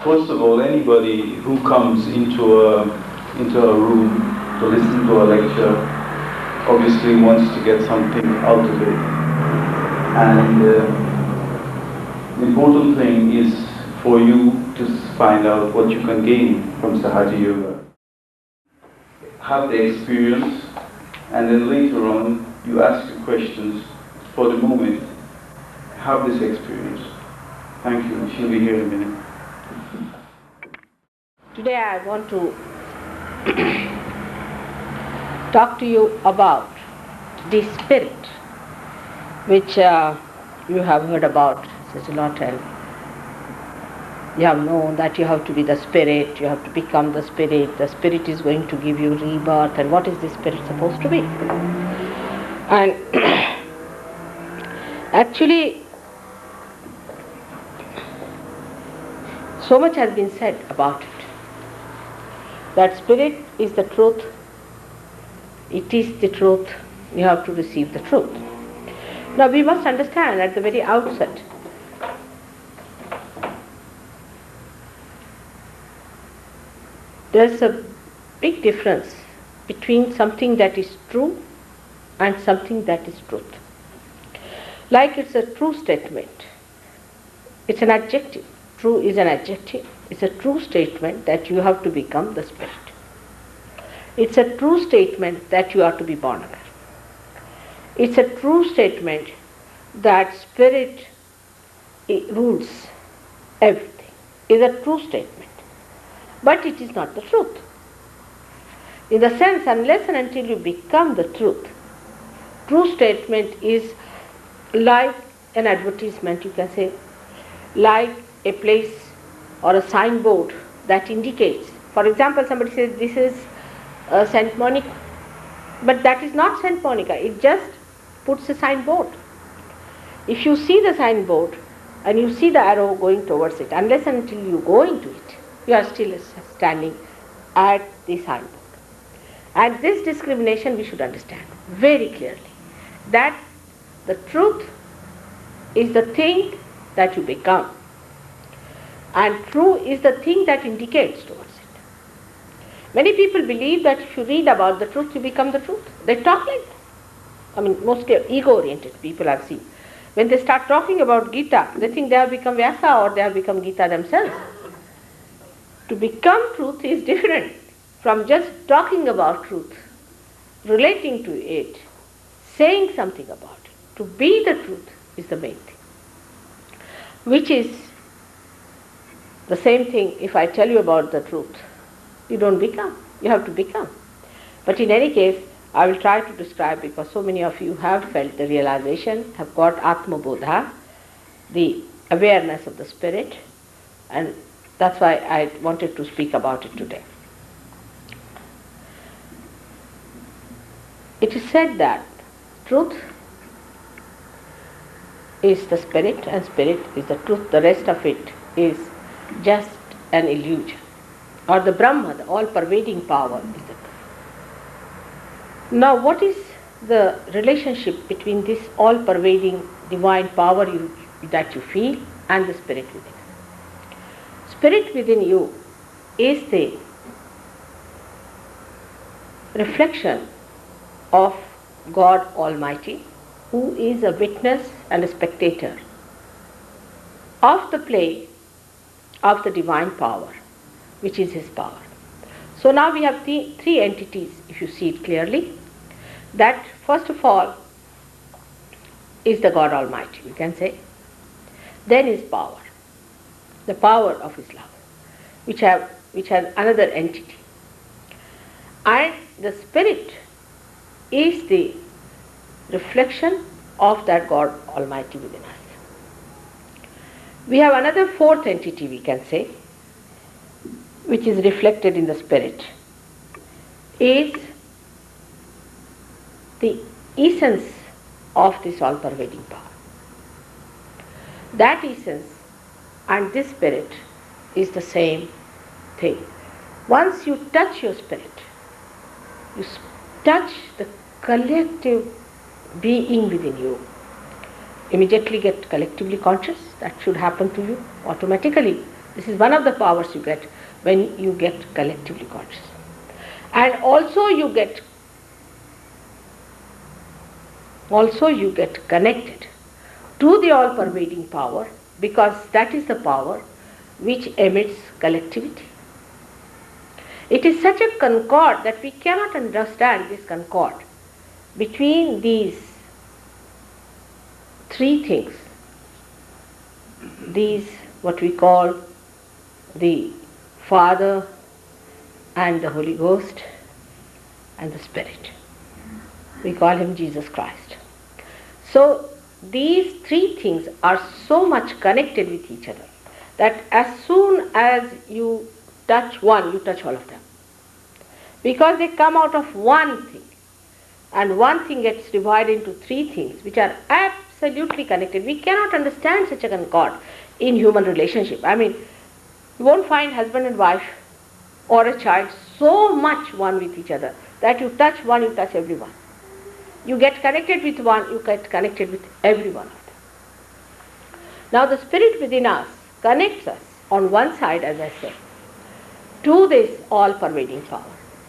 First of all, anybody who comes into a room to listen to a lecture obviously wants to get something out of it. And the important thing is for you to find out what you can gain from Sahaja Yoga. Have the experience, and then later on you ask your questions. For the moment, have this experience. Thank you. She'll be here in a minute. Today I want to talk to you about the spirit, which you have heard about such a lot, and you have known that you have to be the spirit, you have to become the spirit is going to give you rebirth, and what is the spirit supposed to be? And actually, so much has been said about it. That spirit is the truth, it is the truth, you have to receive the truth. Now we must understand at the very outset there's a big difference between something that is true and something that is truth. Like it's a true statement, it's an adjective. True is an adjective. It's a true statement that you have to become the spirit. It's a true statement that you are to be born again. It's a true statement that spirit rules everything. It's a true statement. But it is not the truth. In the sense, unless and until you become the truth, true statement is like an advertisement, you can say, like a place or a signboard that indicates. For example, somebody says this is St. Monica, but that is not St. Monica, it just puts a signboard. If you see the signboard and you see the arrow going towards it, unless and until you go into it, you are still standing at the signboard. And this discrimination we should understand very clearly, that the truth is the thing that you become, and true is the thing that indicates towards it. Many people believe that if you read about the truth, you become the truth. They talk like that. I mean, mostly ego-oriented people I've seen. When they start talking about Gita, they think they have become Vyasa or they have become Gita themselves. To become truth is different from just talking about truth, relating to it, saying something about it. To be the truth is the main thing, which is the same thing. If I tell you about the truth, you don't become, you have to become. But in any case, I will try to describe, because so many of you have felt the realization, have got Atma Bodha, the awareness of the spirit, and that's why I wanted to speak about it today. It is said that truth is the spirit and spirit is the truth. The rest of it is just an illusion. Or the Brahma, the all-pervading power, is the truth. Now, what is the relationship between this all-pervading divine power that you feel and the spirit within you? Spirit within you is the reflection of God Almighty, who is a witness and a spectator of the play of the divine power, which is his power. So now we have three entities, if you see it clearly. That first of all is the God Almighty, we can say. Then his power, the power of his love, which has another entity. And the spirit is the reflection of that God Almighty within us. We have another fourth entity, we can say, which is reflected in the spirit, is the essence of this all-pervading power. That essence and this spirit is the same thing. Once you touch your spirit, you touch the collective being within you, immediately get collectively conscious. That should happen to you automatically. This is one of the powers you get when you get collectively conscious. And also you get connected to the all-pervading power, because that is the power which emits collectivity. It is such a concord that we cannot understand this concord between these three things, these what we call the Father and the Holy Ghost and the Spirit. We call him Jesus Christ. So these three things are so much connected with each other that as soon as you touch one, you touch all of them. Because they come out of one thing, and one thing gets divided into three things which are absolutely connected. We cannot understand such a concord in human relationship. I mean, you won't find husband and wife or a child so much one with each other that you touch one, you touch everyone. You get connected with one, you get connected with every one of them. Now the Spirit within us connects us on one side, as I said, to this all-pervading power.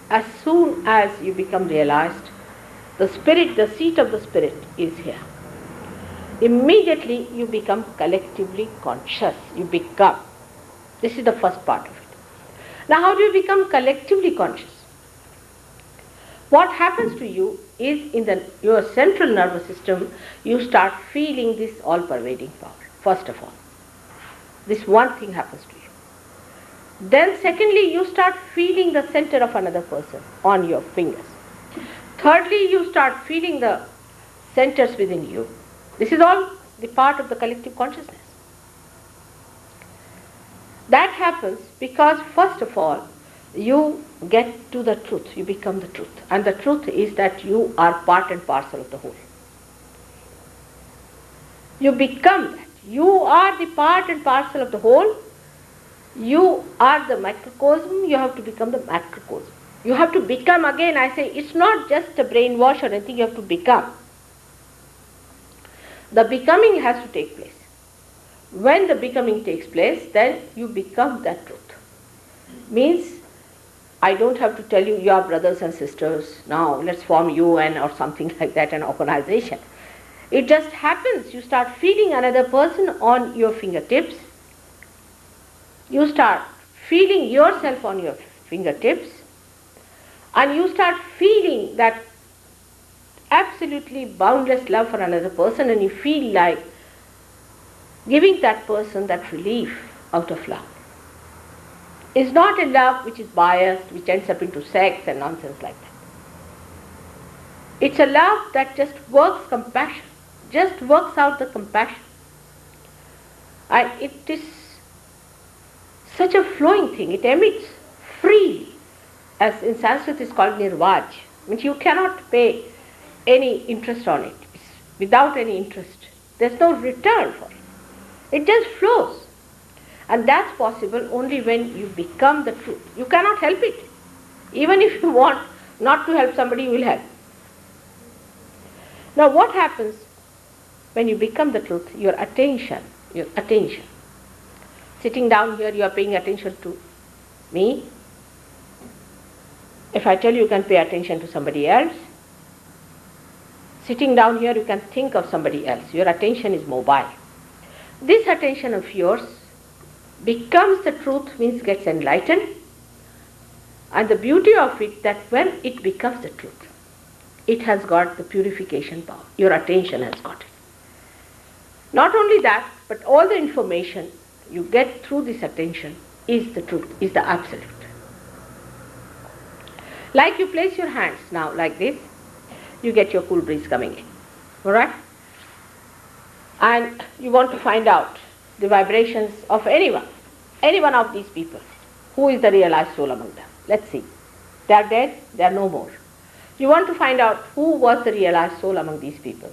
As soon as you become realized, the Spirit, the seat of the Spirit is here. Immediately you become collectively conscious. You become. This is the first part of it. Now how do you become collectively conscious? What happens to you is in your central nervous system, you start feeling this all-pervading power, first of all. This one thing happens to you. Then secondly, you start feeling the center of another person on your fingers. Thirdly, you start feeling the centers within you. This is all the part of the collective consciousness. That happens because, first of all, you get to the truth, you become the truth. And the truth is that you are part and parcel of the whole. You become that. You are the part and parcel of the whole. You are the microcosm, you have to become the macrocosm. You have to become, again I say, it's not just a brainwash or anything, you have to become. The becoming has to take place. When the becoming takes place, then you become that truth. Means, I don't have to tell you, you are brothers and sisters, now let's form UN or something like that, an organization. It just happens, you start feeling another person on your fingertips. You start feeling yourself on your fingertips, and you start feeling that absolutely boundless love for another person, and you feel like giving that person that relief out of love. It's not a love which is biased, which ends up into sex and nonsense like that. It's a love that just works compassion, just works out the compassion. And it is such a flowing thing, it emits freely, as in Sanskrit is called nirvaj. Means you cannot pay any interest on it. It's without any interest. There's no return for it. It just flows. And that's possible only when you become the truth. You cannot help it. Even if you want not to help somebody, you will help. Now what happens when you become the truth? Your attention. Sitting down here, you are paying attention to me. If I tell you, you can pay attention to somebody else. Sitting down here, you can think of somebody else. Your attention is mobile. This attention of yours becomes the truth, means gets enlightened. And the beauty of it, that when it becomes the truth, it has got the purification power. Your attention has got it. Not only that, but all the information you get through this attention is the truth, is the absolute. Like you place your hands now like this, you get your cool breeze coming in. Alright? And you want to find out the vibrations of any one of these people. Who is the realized soul among them? Let's see. They are dead, they are no more. You want to find out who was the realized soul among these people.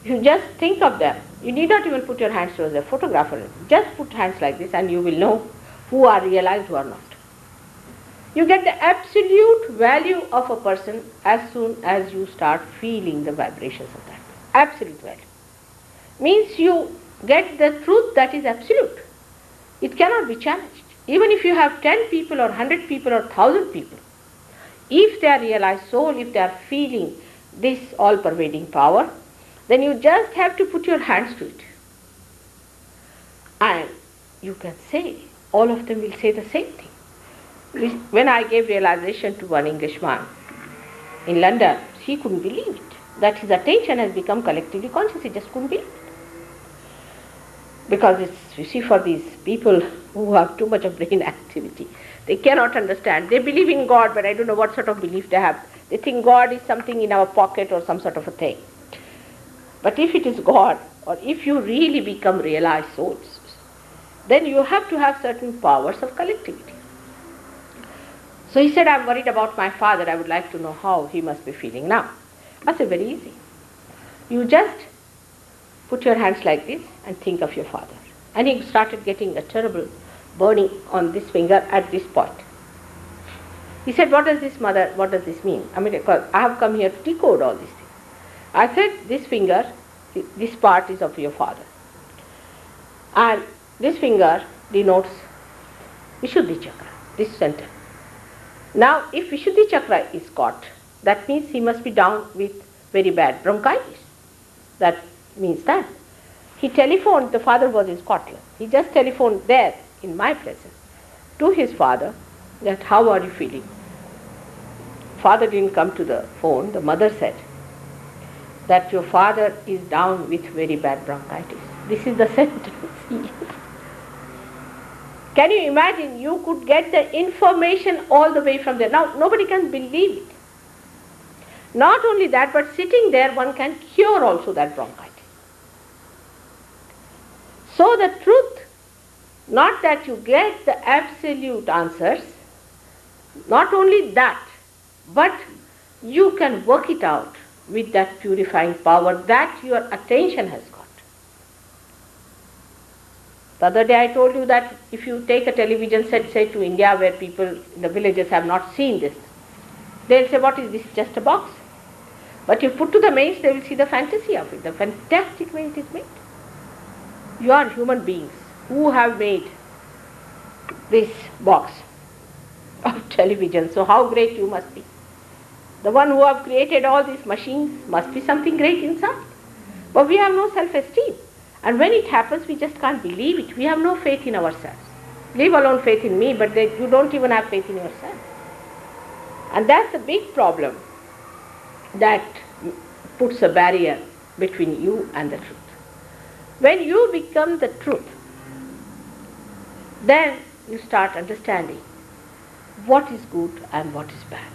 You just think of them. You need not even put your hands towards a photographer. Just put hands like this and you will know who are realized, who are not. You get the absolute value of a person as soon as you start feeling the vibrations of that. Absolute value. Means you get the truth that is absolute. It cannot be challenged. Even if you have 10 people or 100 people or 1,000 people, if they are realized soul, if they are feeling this all-pervading power, then you just have to put your hands to it. And you can say, all of them will say the same thing. When I gave realization to one Englishman in London, he couldn't believe it, that his attention has become collectively conscious. He just couldn't believe it. Because it's, you see, for these people who have too much of brain activity, they cannot understand. They believe in God, but I don't know what sort of belief they have. They think God is something in our pocket or some sort of a thing. But if it is God, or if you really become realized souls, then you have to have certain powers of collectivity. So he said, I'm worried about my father. I would like to know how he must be feeling now. I said, very easy. You just put your hands like this and think of your father. And he started getting a terrible burning on this finger at this point. He said, what does this mean? I mean, because I have come here to decode all these things. I said, this finger, this part is of your father. And this finger denotes Vishuddhi chakra, this center. Now, if Vishuddhi chakra is caught, that means he must be down with very bad bronchitis. That means that. He telephoned, the father was in Scotland. He just telephoned there, in my presence, to his father, that how are you feeling? Father didn't come to the phone. The mother said that your father is down with very bad bronchitis. This is the sentence. Can you imagine? You could get the information all the way from there. Now, nobody can believe it. Not only that, but sitting there, one can cure also that bronchitis. So the truth, not that you get the absolute answers, not only that, but you can work it out with that purifying power that your attention has got. The other day I told you that if you take a television set, say to India, where people in the villages have not seen this, they'll say, what is this, just a box? But you put to the mains, they will see the fantasy of it, the fantastic way it is made. You are human beings who have made this box of television, so how great you must be. The one who have created all these machines must be something great inside. But we have no self-esteem. And when it happens, we just can't believe it. We have no faith in ourselves. Leave alone faith in me, but you don't even have faith in yourself. And that's the big problem that puts a barrier between you and the truth. When you become the truth, then you start understanding what is good and what is bad,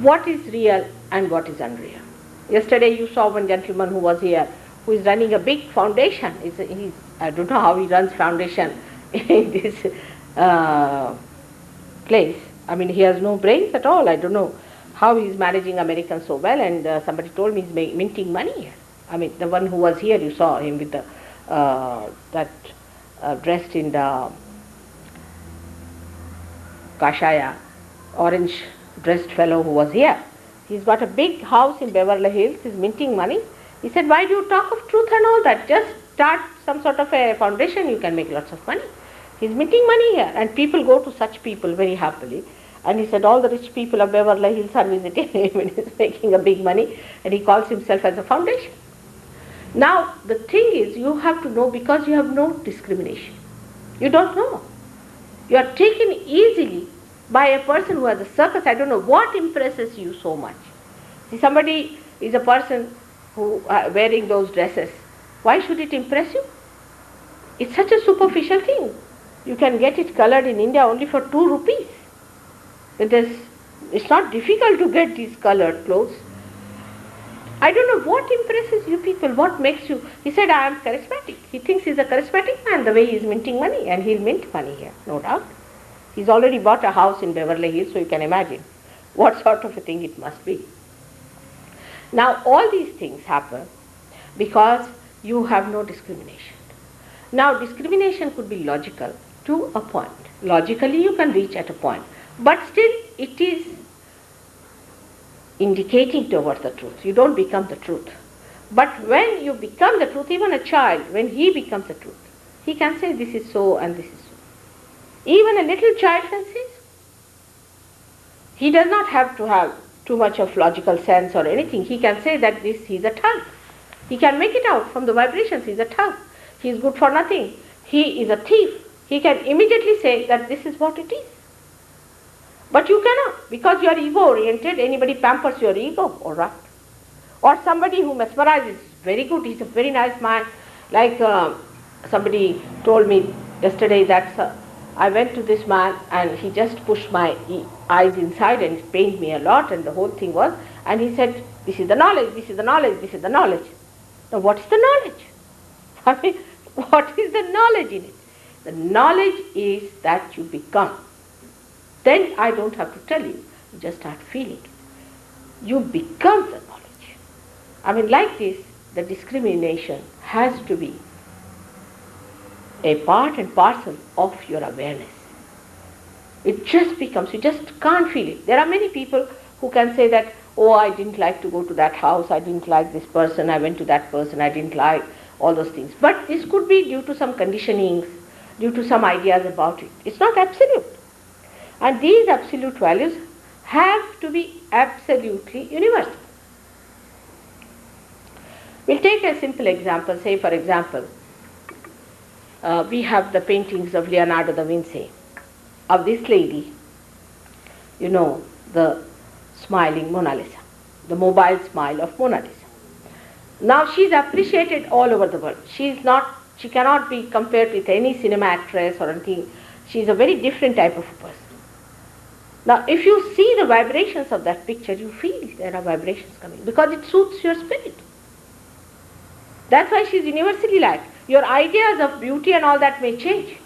what is real and what is unreal. Yesterday you saw one gentleman who was here, who is running a big foundation. I don't know how he runs foundation in this place. I mean, he has no brains at all. I don't know how he is managing Americans so well, and somebody told me he's minting money here. I mean, the one who was here, you saw him with the dressed in the kashaya, orange dressed fellow who was here. He's got a big house in Beverly Hills. He's minting money. He said, why do you talk of truth and all that? Just start some sort of a foundation, you can make lots of money. He's minting money here, and people go to such people very happily. And he said all the rich people of Beverly Hills are visiting him and he's making a big money, and he calls himself as a foundation. Now, the thing is, you have to know, because you have no discrimination. You don't know. You are taken easily by a person who has a circus. I don't know what impresses you so much. See, somebody is a person who wearing those dresses. Why should it impress you? It's such a superficial thing. You can get it colored in India only for 2 rupees. It's not difficult to get these colored clothes. I don't know what impresses you people, what makes you. He said, I am charismatic. He thinks he's a charismatic man the way he is minting money, and he'll mint money here, no doubt. He's already bought a house in Beverly Hills, so you can imagine what sort of a thing it must be. Now, all these things happen because you have no discrimination. Now, discrimination could be logical to a point. Logically, you can reach at a point, but still it is indicating towards the truth. You don't become the truth. But when you become the truth, even a child, when he becomes the truth, He can say this is so and this is so. Even a little child can say so. He does not have to have too much of logical sense or anything. He can say that this is a thug. He can make it out from the vibrations. He is a thug. He is good for nothing. He is a thief. He can immediately say that this is what it is. But you cannot, because you are ego-oriented. Anybody pampers your ego, all right. Or somebody who mesmerizes, very good, he's a very nice man. Like somebody told me yesterday that I went to this man and he just pushed my eyes inside and it pained me a lot, and the whole thing was, and he said, this is the knowledge, this is the knowledge, this is the knowledge. Now what is the knowledge? I mean, what is the knowledge in it? The knowledge is that you become. Then I don't have to tell you, you just start feeling it. You become the knowledge. I mean, like this, the discrimination has to be a part and parcel of your awareness. It just becomes, you just can't feel it. There are many people who can say that, oh, I didn't like to go to that house, I didn't like this person, I went to that person, I didn't like all those things. But this could be due to some conditionings, due to some ideas about it. It's not absolute. And these absolute values have to be absolutely universal. We'll take a simple example. Say, for example, we have the paintings of Leonardo da Vinci, of this lady, you know, the smiling Mona Lisa, the mobile smile of Mona Lisa. Now she is appreciated all over the world. She cannot be compared with any cinema actress or anything. She is a very different type of a person. Now if you see the vibrations of that picture, you feel there are vibrations coming because it suits your spirit. That's why she is universally liked. Your ideas of beauty and all that may change,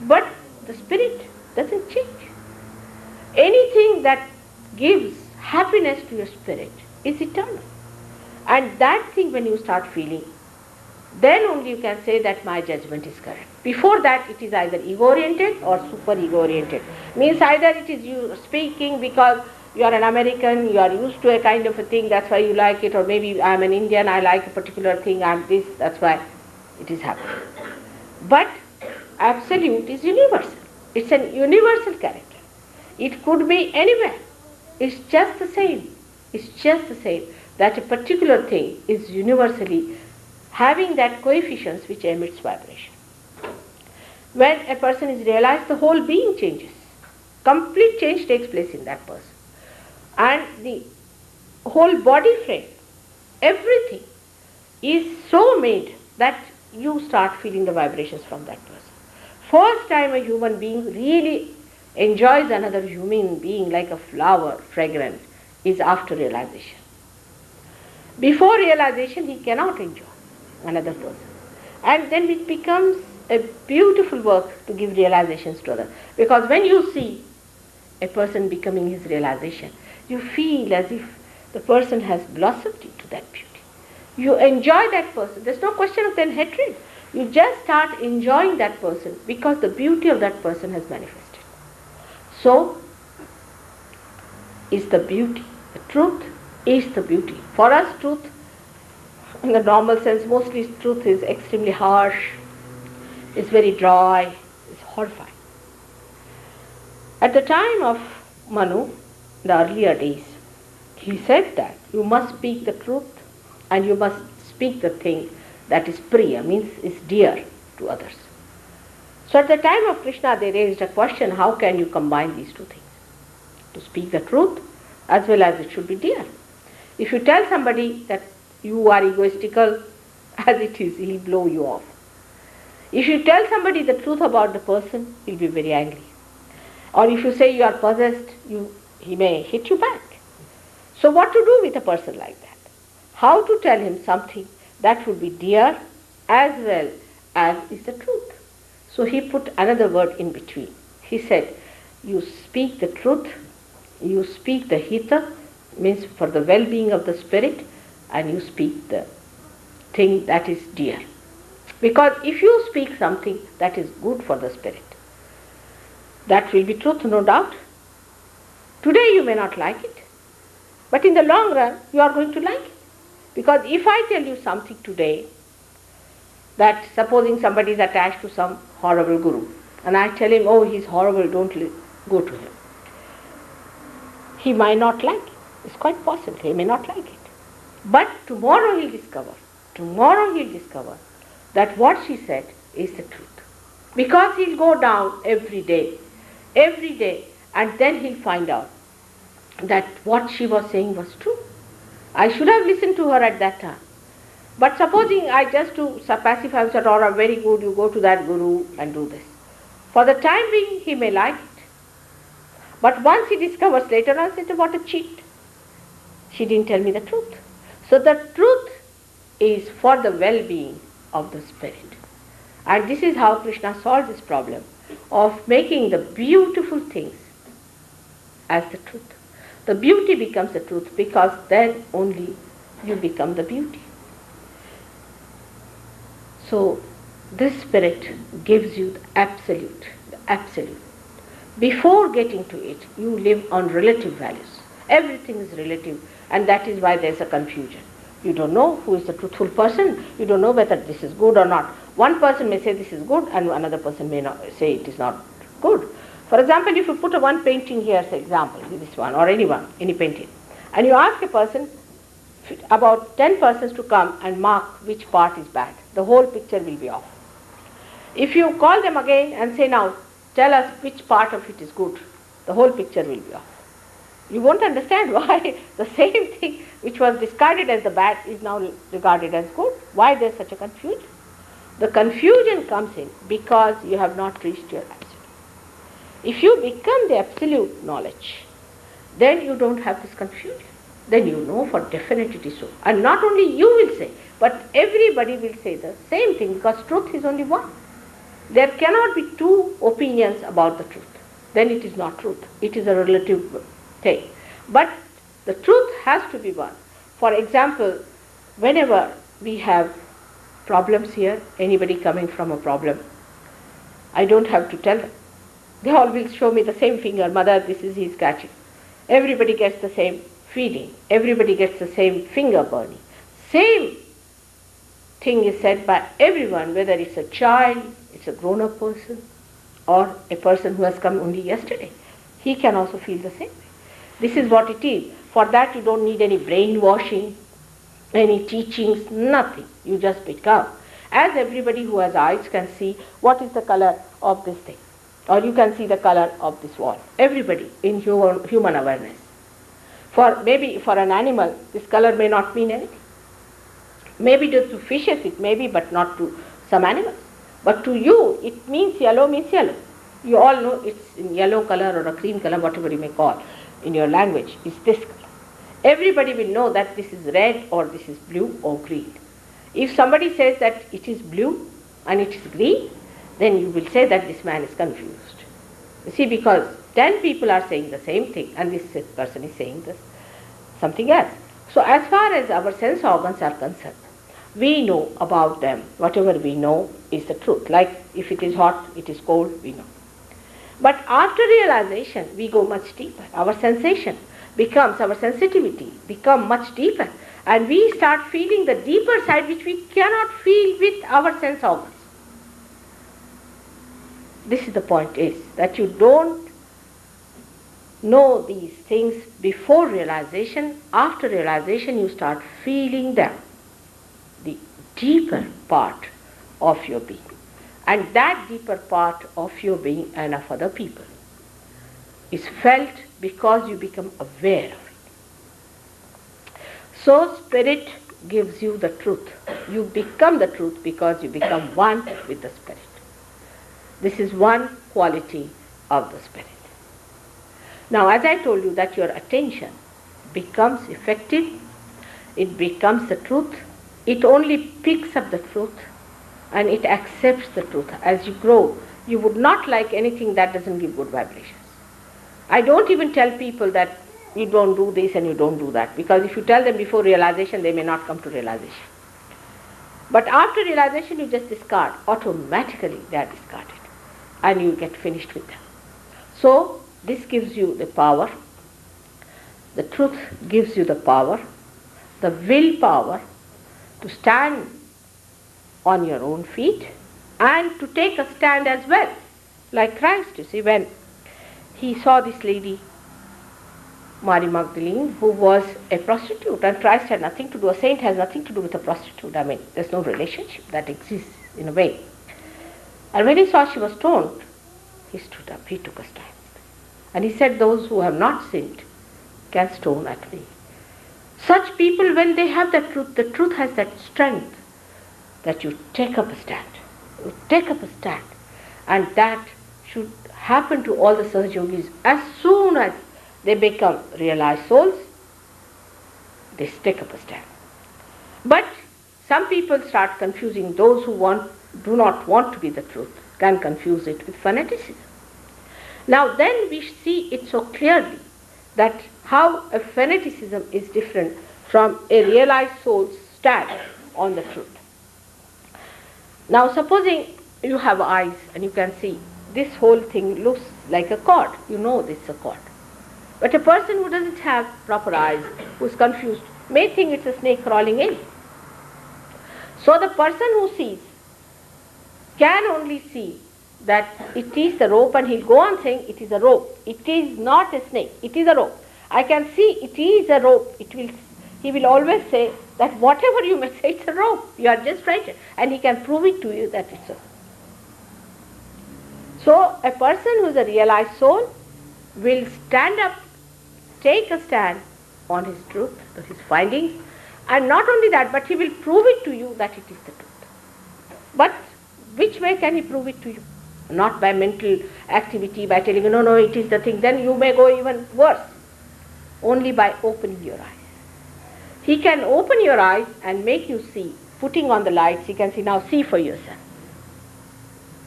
but the spirit doesn't change. Anything that gives happiness to your spirit is eternal. And that thing, when you start feeling, then only you can say that my judgment is correct. Before that, it is either ego-oriented or super-ego-oriented. Means either it is you speaking because you are an American, you are used to a kind of a thing, that's why you like it, or maybe I am an Indian, I like a particular thing, I am this, that's why it is happening. But absolute is universal. It's an universal character. It could be anywhere. It's just the same. It's just the same that a particular thing is universally having that coefficients which emits vibration. When a person is realized, the whole being changes. Complete change takes place in that person. And the whole body frame, everything is so made that you start feeling the vibrations from that person. First time a human being really enjoys another human being like a flower, fragrant, is after realization. Before realization, he cannot enjoy another person. And then it becomes a beautiful work to give realizations to others. Because when you see a person becoming his realization, you feel as if the person has blossomed into that beauty. You enjoy that person. There's no question of then hatred. You just start enjoying that person because the beauty of that person has manifested. So, is the beauty. The truth is the beauty. For us, truth, in the normal sense, mostly truth is extremely harsh, is very dry, is horrifying. At the time of Manu, the earlier days, he said that you must speak the truth and you must speak the thing that is priya, means is dear to others. So at the time of Krishna, they raised a question, how can you combine these two things? To speak the truth as well as it should be dear. If you tell somebody that you are egoistical, as it is, he'll blow you off. If you tell somebody the truth about the person, he'll be very angry. Or if you say you are possessed, he may hit you back. So what to do with a person like that? How to tell him something that would be dear as well as is the truth? So he put another word in between. He said, you speak the truth, you speak the hita, means for the well-being of the spirit, and you speak the thing that is dear. Because if you speak something that is good for the spirit, that will be truth, no doubt. Today you may not like it, but in the long run you are going to like it. Because if I tell you something today That supposing somebody is attached to some horrible guru, and I tell him, oh, he's horrible, don't go to him. He might not like it. It's quite possible. He may not like it. But tomorrow he'll discover that what she said is the truth. Because he'll go down every day, and then he'll find out that what she was saying was true. I should have listened to her at that time. But supposing I just to pacify said, all right, very good, you go to that guru and do this. For the time being, he may like it. But once he discovers later on, said, what a cheat. She didn't tell me the truth. So the truth is for the well-being of the spirit. And this is how Krishna solved this problem of making the beautiful things as the truth. The beauty becomes the truth because then only you become the beauty. So this spirit gives you the absolute. Before getting to it, you live on relative values. Everything is relative, and that is why there is a confusion. You don't know who is the truthful person. You don't know whether this is good or not. One person may say this is good, and another person may not say it is not good. For example, if you put a one painting here, say example, this one, or any painting, and you ask a person, about 10 persons to come and mark which part is bad, the whole picture will be off. If you call them again and say, now, tell us which part of it is good, the whole picture will be off. You won't understand why the same thing which was discarded as the bad is now regarded as good. Why there is such a confusion? The confusion comes in because you have not reached your absolute. If you become the absolute knowledge, then you don't have this confusion. Then you know for definite it is so. And not only you will say, but everybody will say the same thing because truth is only one. There cannot be two opinions about the truth. Then it is not truth. It is a relative thing. But the truth has to be one. For example, whenever we have problems here, anybody coming from a problem, I don't have to tell them. They all will show me the same finger, mother, this is his catching. Everybody gets the same feeling. Everybody gets the same finger burning. Same thing is said by everyone, whether it's a child, it's a grown-up person, or a person who has come only yesterday. He can also feel the same way. This is what it is. For that you don't need any brainwashing, any teachings, nothing. You just become. As everybody who has eyes can see what is the color of this thing. Or you can see the color of this wall. Everybody in human awareness. Maybe for an animal, this color may not mean anything. Maybe to fishes it may be, but not to some animals. But to you, it means yellow means yellow. You all know it's in yellow color or a cream color, whatever you may call in your language, is this color. Everybody will know that this is red or this is blue or green. If somebody says that it is blue and it is green, then you will say that this man is confused. You see, because 10 people are saying the same thing and this person is saying this something else. So as far as our sense organs are concerned, we know about them. Whatever we know is the truth. Like if it is hot, it is cold, we know. But after realization, we go much deeper. Our sensation becomes, our sensitivity becomes much deeper. And we start feeling the deeper side which we cannot feel with our sense organs. This is the point, is that you don't know these things before realization. After realization, you start feeling them, the deeper part of your being. And that deeper part of your being and of other people is felt because you become aware of it. So spirit gives you the truth. You become the truth because you become one with the spirit. This is one quality of the spirit. Now, as I told you that your attention becomes effective, it becomes the truth, it only picks up the truth and it accepts the truth. As you grow, you would not like anything that doesn't give good vibrations. I don't even tell people that you don't do this and you don't do that, because if you tell them before realization, they may not come to realization. But after realization, you just discard. Automatically they are discarded and you get finished with them. So this gives you the power. The truth gives you the power, the willpower to stand on your own feet and to take a stand as well. Like Christ, you see, when he saw this lady, Mary Magdalene, who was a prostitute, and Christ had nothing to do, a saint has nothing to do with a prostitute. I mean, there's no relationship that exists in a way. And when he saw she was stoned, he stood up, he took a stand. And he said, those who have not sinned can stone at me. Such people, when they have the truth has that strength that you take up a stand. You take up a stand. And that should happen to all the Sahaj Yogis. As soon as they become realized souls, they take up a stand. But some people start confusing those who do not want to be the truth, can confuse it with fanaticism. Now then we see it so clearly that how a fanaticism is different from a realized soul's stand on the truth. Now supposing you have eyes and you can see this whole thing looks like a cord. You know this is a cord. But a person who doesn't have proper eyes, who is confused, may think it's a snake crawling in. So the person who sees can only see that it is the rope, and he'll go on saying it is a rope. It is not a snake, it is a rope. I can see it is a rope. He will always say that whatever you may say, it's a rope. You are just right. And he can prove it to you that it's a rope. So a person who is a realized soul will stand up, take a stand on his truth, his findings, and not only that, but he will prove it to you that it is the truth. But which way can he prove it to you? Not by mental activity, by telling you, no, it is the thing. Then you may go even worse. Only by opening your eyes. He can open your eyes and make you see, putting on the lights, he can see, now see for yourself.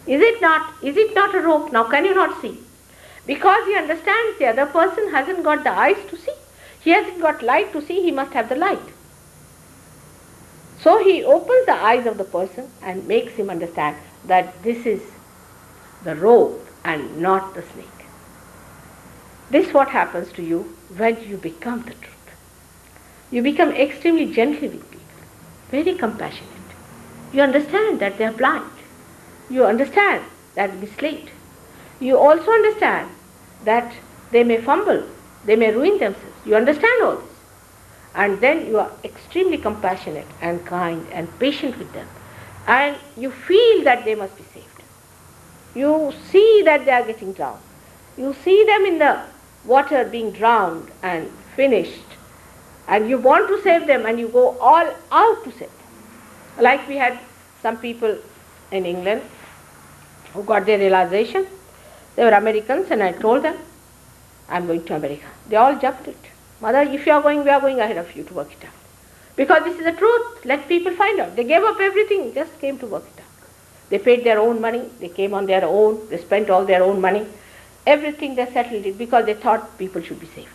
Is it not a rope? Now can you not see? Because he understands the other person hasn't got the eyes to see. He hasn't got light to see, he must have the light. So he opens the eyes of the person and makes him understand that this is the rope and not the snake. This is what happens to you when you become the truth. You become extremely gentle with people, very compassionate. You understand that they are blind. You understand that misled. You also understand that they may fumble, they may ruin themselves. You understand all this. And then you are extremely compassionate and kind and patient with them. And you feel that they must be saved. You see that they are getting drowned. You see them in the water being drowned and finished. And you want to save them and you go all out to save them. Like we had some people in England who got their realization. They were Americans and I told them, I'm going to America. They all jumped it. Mother, if you are going, we are going ahead of you to work it out. Because this is the truth. Let people find out. They gave up everything, just came to work it out. They paid their own money. They came on their own. They spent all their own money. Everything they settled it because they thought people should be saved.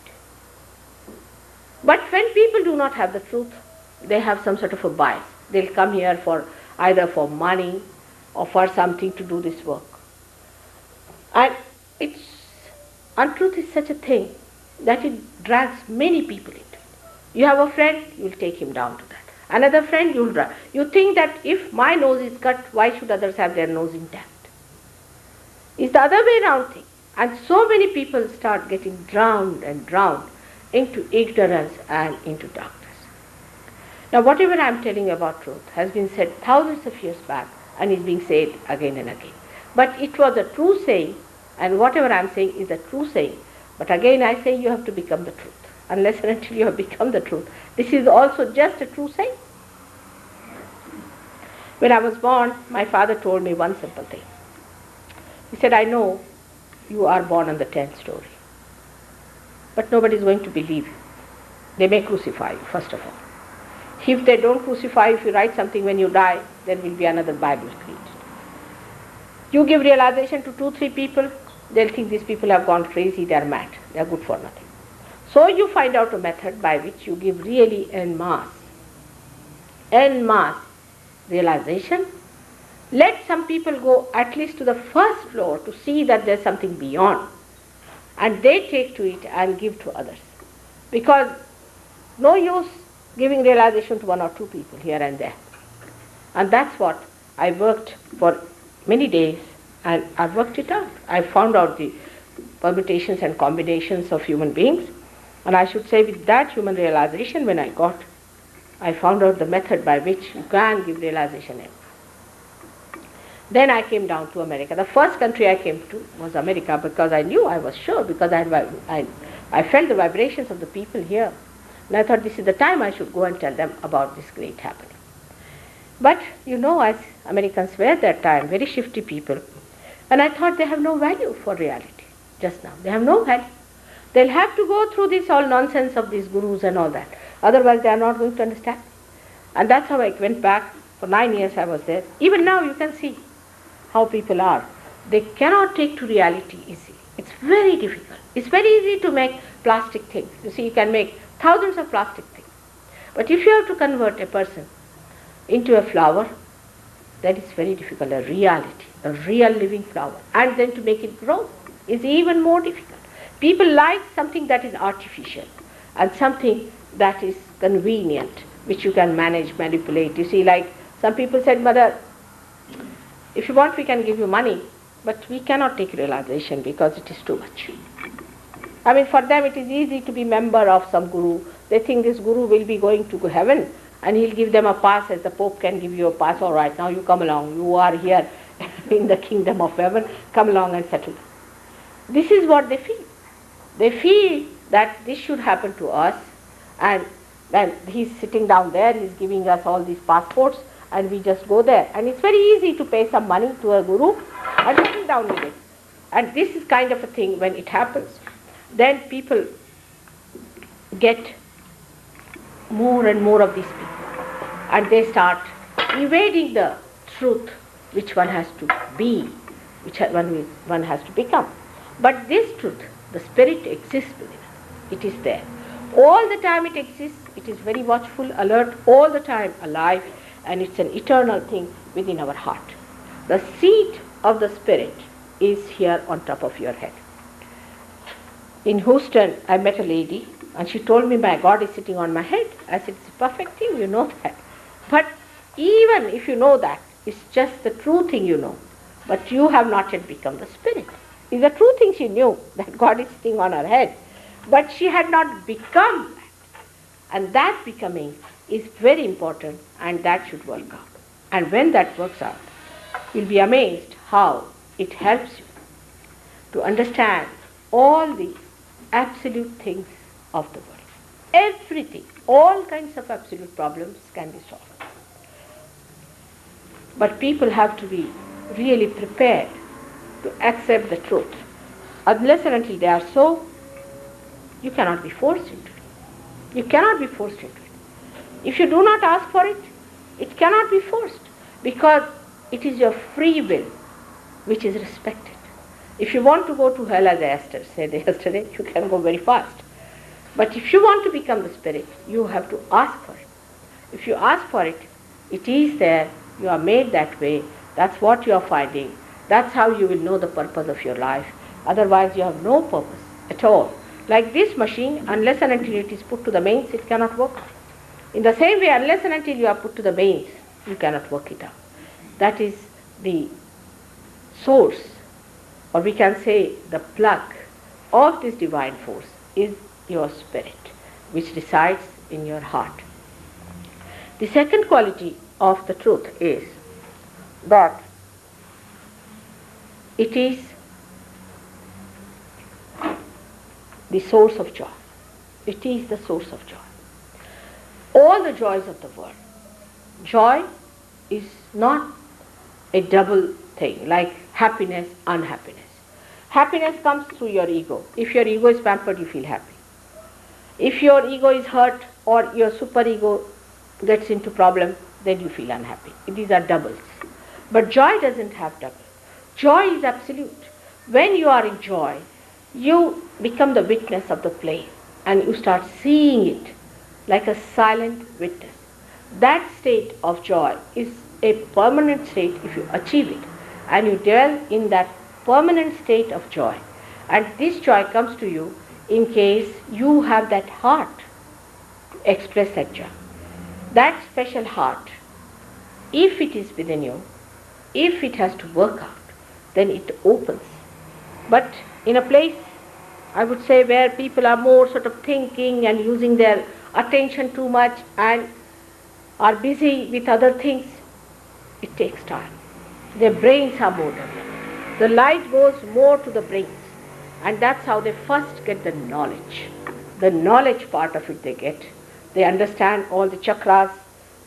But when people do not have the truth, they have some sort of a bias. They'll come here for either for money or for something to do this work. And untruth is such a thing that it drags many people into it. You have a friend, you'll take him down to that. Another friend, you'll drag. You think that if my nose is cut, why should others have their nose intact? It's the other way around thing. And so many people start getting drowned and drowned into ignorance and into darkness. Now whatever I am telling you about truth has been said thousands of years back and is being said again and again. But it was a true saying, and whatever I am saying is a true saying. But again I say you have to become the truth. Unless and until you have become the truth. This is also just a true saying. When I was born, my father told me one simple thing. He said, I know you are born on the 10th story. But nobody is going to believe you. They may crucify you, first of all. If they don't crucify you, if you write something when you die, there will be another Bible created. You give realization to 2-3 people, they'll think these people have gone crazy, they are mad, they are good for nothing. So you find out a method by which you give really en masse realization. Let some people go at least to the first floor to see that there's something beyond. And they take to it and give to others. Because no use giving realization to 1 or 2 people here and there. And that's what I worked for many days and I worked it out. I found out the permutations and combinations of human beings, and I should say with that human realization when I found out the method by which you can give realization. Then I came down to America. The first country I came to was America because I knew, I was sure, because I felt the vibrations of the people here. And I thought this is the time I should go and tell them about this great happening. But as Americans were at that time, very shifty people, and I thought they have no value for reality just now. They have no value. They'll have to go through this all nonsense of these gurus and all that. Otherwise they are not going to understand. And that's how I went back. For 9 years I was there. Even now you can see how people are. They cannot take to reality easily. It's very difficult. It's very easy to make plastic things. You see, you can make thousands of plastic things. But if you have to convert a person into a flower, that is very difficult, a reality, a real living flower. And then to make it grow is even more difficult. People like something that is artificial and something that is convenient, which you can manage, manipulate. You see, like some people said, Mother, if you want we can give you money, but we cannot take realization because it is too much. I mean, for them it is easy to be member of some guru. They think this guru will be going to heaven and he'll give them a pass as the Pope can give you a pass. All right, now you come along. You are here in the kingdom of heaven. Come along and settle. This is what they feel. They feel that this should happen to us, and then he's sitting down there, he's giving us all these passports, and we just go there. And it's very easy to pay some money to a guru and settle down with it. And this is kind of a thing when it happens. Then people get more and more of these people, and they start evading the truth which one has to be, which one has to become. But this truth, the spirit exists within us. It is there. All the time it exists. It is very watchful, alert, all the time alive, and it's an eternal thing within our heart. The seat of the spirit is here on top of your head. In Houston, I met a lady, and she told me, my God is sitting on my head. I said, it's a perfect thing, you know that. But even if you know that, it's just the true thing you know. But you have not yet become the spirit. It's a true thing she knew, that God is sitting on her head. But she had not become that. And that becoming is very important, and that should work out. And when that works out, you'll be amazed how it helps you to understand all the absolute things of the world. Everything, all kinds of absolute problems can be solved. But people have to be really prepared to accept the truth. Unless and until they are so, you cannot be forced into it. You cannot be forced into it. If you do not ask for it, it cannot be forced, because it is your free will which is respected. If you want to go to hell, as I said yesterday, you can go very fast. But if you want to become the spirit, you have to ask for it. If you ask for it, it is there, you are made that way, that's what you are finding, that's how you will know the purpose of your life. Otherwise you have no purpose at all. Like this machine, unless and until it is put to the mains, it cannot work. In the same way, unless and until you are put to the mains, you cannot work it out. That is the source, or we can say the plug of this divine force is your spirit, which resides in your heart. The second quality of the truth is that it is the source of joy. It is the source of joy. All the joys of the world. Joy is not a double thing, like happiness, unhappiness. Happiness comes through your ego. If your ego is pampered, you feel happy. If your ego is hurt or your superego gets into problem, then you feel unhappy. These are doubles. But joy doesn't have double. Joy is absolute. When you are in joy, you become the witness of the play, and you start seeing it like a silent witness. That state of joy is a permanent state if you achieve it, and you dwell in that permanent state of joy. And this joy comes to you in case you have that heart to express that joy. That special heart, if it is within you, if it has to work out, then it opens. But in a place, I would say, where people are more sort of thinking and using their attention too much and are busy with other things, it takes time. Their brains are more developed. The light goes more to the brains, and that's how they first get the knowledge. The knowledge part of it they get. They understand all the chakras,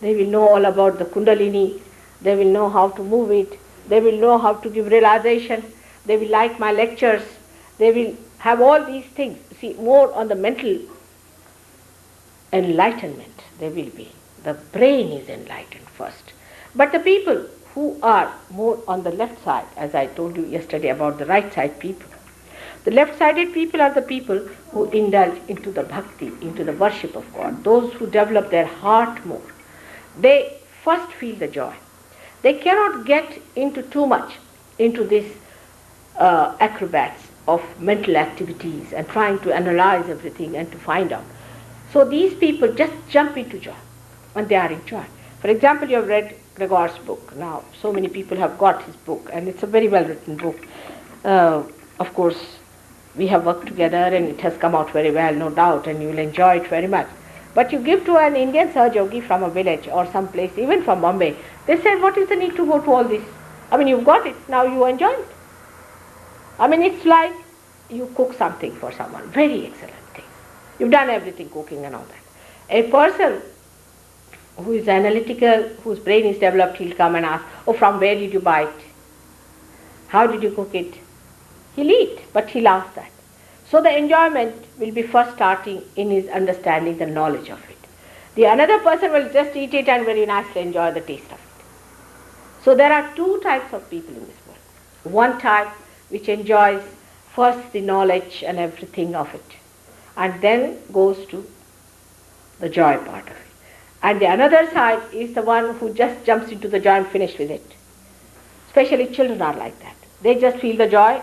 they will know all about the kundalini, they will know how to move it, they will know how to give realization, they will like my lectures, they will have all these things. See, more on the mental enlightenment they will be. The brain is enlightened first. But the people who are more on the left side, as I told you yesterday about the right side people, the left-sided people are the people who indulge into the bhakti, into the worship of God, those who develop their heart more. They first feel the joy. They cannot get into too much into these acrobats of mental activities and trying to analyze everything and to find out. So these people just jump into joy, and they are in joy. For example, you have read Gregor's book. Now, so many people have got his book, and it's a very well-written book. Of course, we have worked together, and it has come out very well, no doubt, and you will enjoy it very much. But you give to an Indian Sahajogi from a village or some place, even from Bombay, they said, what is the need to go to all this? I mean, you've got it, now you enjoy it. I mean, it's like you cook something for someone, very excellent thing. You've done everything, cooking and all that. A person who is analytical, whose brain is developed, he'll come and ask, oh, from where did you buy it? How did you cook it? He'll eat, but he'll ask that. So the enjoyment will be first starting in his understanding the knowledge of it. The another person will just eat it and very nicely enjoy the taste of it. So there are two types of people in this world. One type which enjoys first the knowledge and everything of it, and then goes to the joy part of it. And the another side is the one who just jumps into the joy and finished with it. Especially children are like that. They just feel the joy,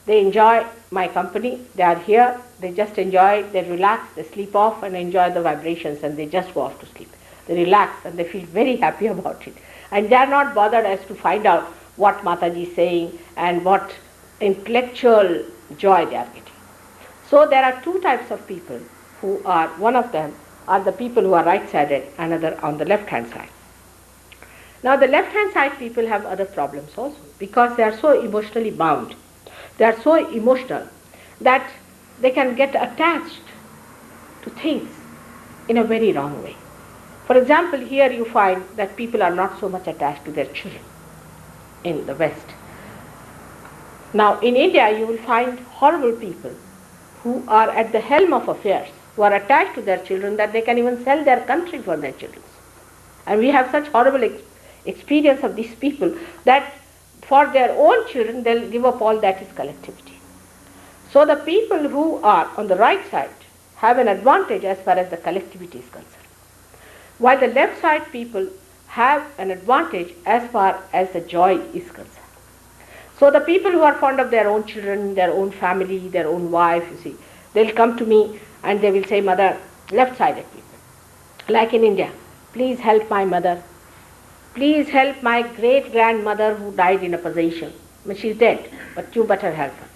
they enjoy my company, they are here, they just enjoy, they relax, they sleep off and enjoy the vibrations, and they just go off to sleep. They relax and they feel very happy about it. And they are not bothered as to find out what Mataji is saying and what intellectual joy they are getting. So there are two types of people who are, one of them are the people who are right-sided, another on the left-hand side. Now the left-hand side people have other problems also, because they are so emotionally bound. They are so emotional that they can get attached to things in a very wrong way. For example, here you find that people are not so much attached to their children in the West. Now in India you will find horrible people who are at the helm of affairs, who are attached to their children that they can even sell their country for their children. And we have such horrible experience of these people that for their own children they'll give up all that is collectivity. So the people who are on the right side have an advantage as far as the collectivity is concerned, while the left side people have an advantage as far as the joy is concerned. So the people who are fond of their own children, their own family, their own wife, you see, they'll come to me and they will say, Mother, left-sided people, like in India, please help my mother. Please help my great-grandmother who died in a possession. I mean, she's dead, but you better help her.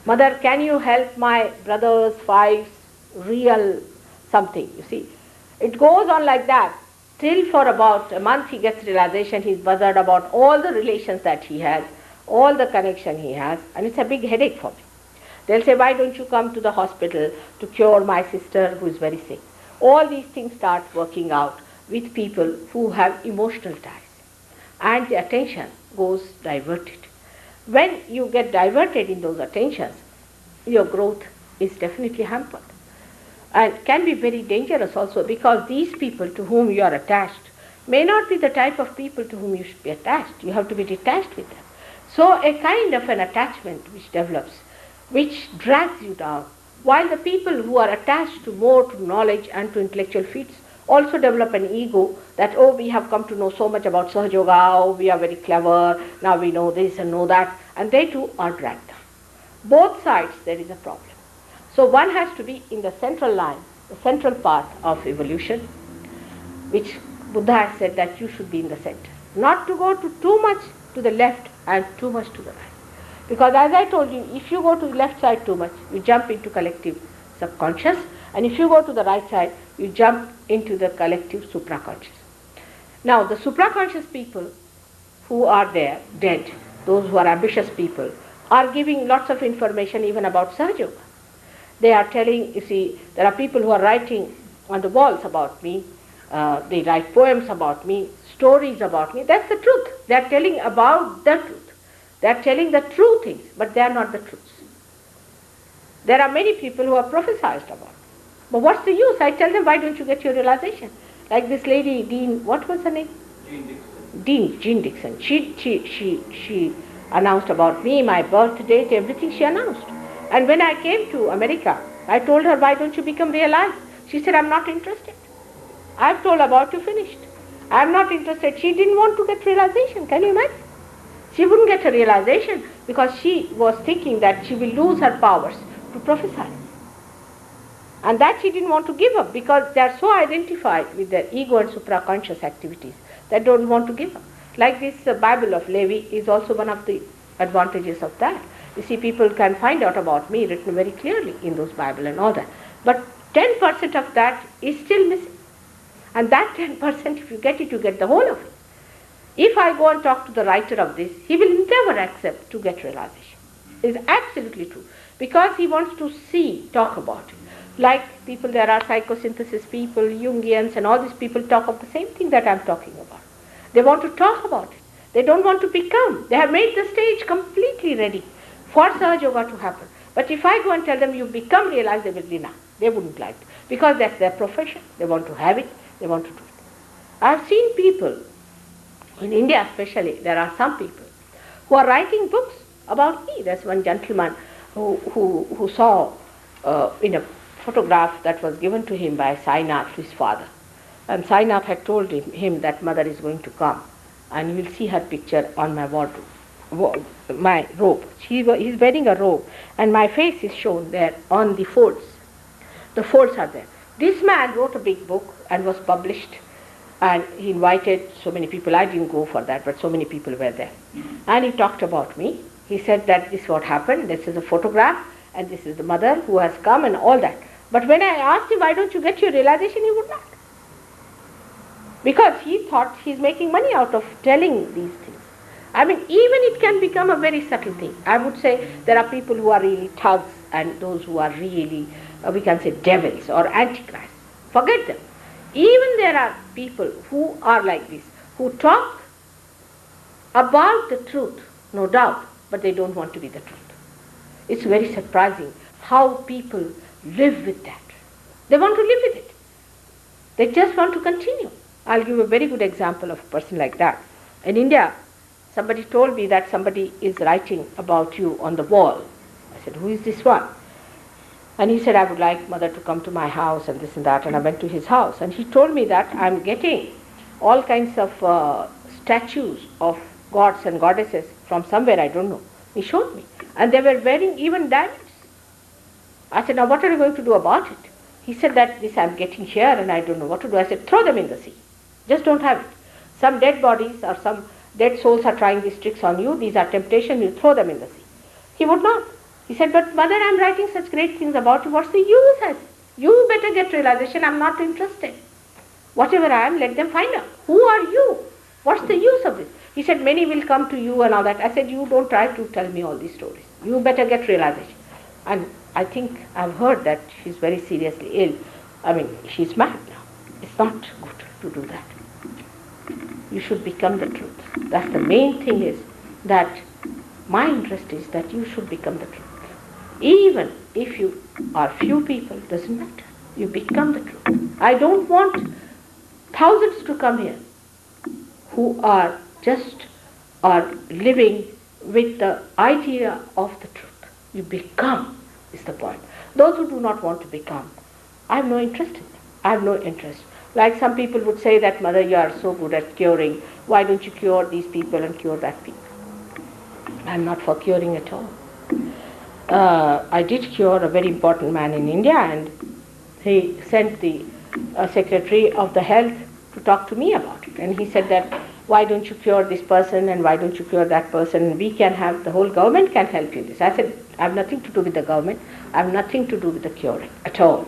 Mother, can you help my brother's wife's real something, you see. It goes on like that till for about a month he gets realization, he's bothered about all the relations that he has, all the connection he has, and it's a big headache for me. They'll say, why don't you come to the hospital to cure my sister who is very sick? All these things start working out with people who have emotional ties, and the attention goes diverted. When you get diverted in those attentions, your growth is definitely hampered, and can be very dangerous also, because these people to whom you are attached may not be the type of people to whom you should be attached. You have to be detached with them. So a kind of an attachment which develops, which drags you down, while the people who are attached to more to knowledge and to intellectual feats also develop an ego that, oh, we have come to know so much about Sahaja Yoga, oh, we are very clever, now we know this and know that, and they too are dragged down. Both sides there is a problem. So one has to be in the central line, the central path of evolution, which Buddha has said that you should be in the center. Not to go to too much to the left and too much to the right. Because as I told you, if you go to the left side too much, you jump into collective subconscious, and if you go to the right side, you jump into the collective supraconscious. Now, the supraconscious people who are there, dead, those who are ambitious people, are giving lots of information even about Sahaja Yoga. They are telling, you see, there are people who are writing on the walls about me, they write poems about me, stories about me. That's the truth. They are telling about the truth. They are telling the true things, but they are not the truths. There are many people who are prophesied about. But what's the use? I tell them, why don't you get your realization? Like this lady, Dean, what was her name? Jean Dixon. She announced about me, my birth date, everything she announced. And when I came to America, I told her, why don't you become realized? She said, I'm not interested. I've told about you, finished. I'm not interested. She didn't want to get realization. Can you imagine? She wouldn't get a realization because she was thinking that she will lose her powers to prophesy. And that she didn't want to give up because they are so identified with their ego and supraconscious activities that don't want to give up. Like this Bible of Levi is also one of the advantages of that. You see, people can find out about me written very clearly in those Bible and all that. But 10% of that is still missing. And that 10%, if you get it, you get the whole of it. If I go and talk to the writer of this, he will never accept to get realization. It is absolutely true. Because he wants to see, talk about it. Like people, there are psychosynthesis people, Jungians, and all these people talk of the same thing that I'm talking about. They want to talk about it. They don't want to become. They have made the stage completely ready for Sahaja Yoga to happen. But if I go and tell them you become realized, they will deny. They wouldn't like it. Because that's their profession. They want to have it. They want to do it. I've seen people, in India especially, there are some people who are writing books about me. There's one gentleman who saw in a photograph that was given to him by Sainath, his father. And Sainath had told him that mother is going to come and you will see her picture on my wardrobe, my robe. He's wearing a robe and my face is shown there on the folds. The folds are there. This man wrote a big book and was published, and he invited so many people. I didn't go for that, but so many people were there. And he talked about me. He said that this is what happened, this is a photograph, and this is the mother who has come and all that. But when I asked him, why don't you get your realization, he would not. Because he thought he's making money out of telling these things. I mean, even it can become a very subtle thing. I would say there are people who are really thugs and those who are really, we can say, devils or antichrists. Forget them. Even there are people who are like this, who talk about the truth, no doubt, but they don't want to be the truth. It's very surprising how people live with that. They want to live with it. They just want to continue. I'll give a very good example of a person like that. In India, somebody told me that somebody is writing about you on the wall. I said, who is this one? And he said, I would like mother to come to my house and this and that. And I went to his house. And he told me that I'm getting all kinds of statues of gods and goddesses from somewhere, I don't know. He showed me. And they were wearing even diamonds. I said, now what are you going to do about it? He said that this I'm getting here and I don't know what to do. I said, throw them in the sea. Just don't have it. Some dead bodies or some dead souls are trying these tricks on you. These are temptations. You throw them in the sea. He would not. He said, but mother, I'm writing such great things about you. What's the use? I said, you better get realization. I'm not interested. Whatever I am, let them find out. Who are you? What's the use of this? He said, many will come to you and all that. I said, you don't try to tell me all these stories. You better get realization. And I think I've heard that she's very seriously ill. I mean, she's mad now. It's not good to do that. You should become the truth. That's the main thing, is that my interest is that you should become the truth. Even if you are few people, doesn't matter. You become the truth. I don't want thousands to come here who are living with the idea of the truth. You become is the point. Those who do not want to become, I have no interest in them. I have no interest. Like some people would say that, mother, you are so good at curing. Why don't you cure these people and cure that people? I am not for curing at all. I did cure a very important man in India, and he sent the Secretary of the Health to talk to me about it. And he said that why don't you cure this person and why don't you cure that person? We can have, the whole government can help you in this. I said, I have nothing to do with the government. I have nothing to do with the curing at all.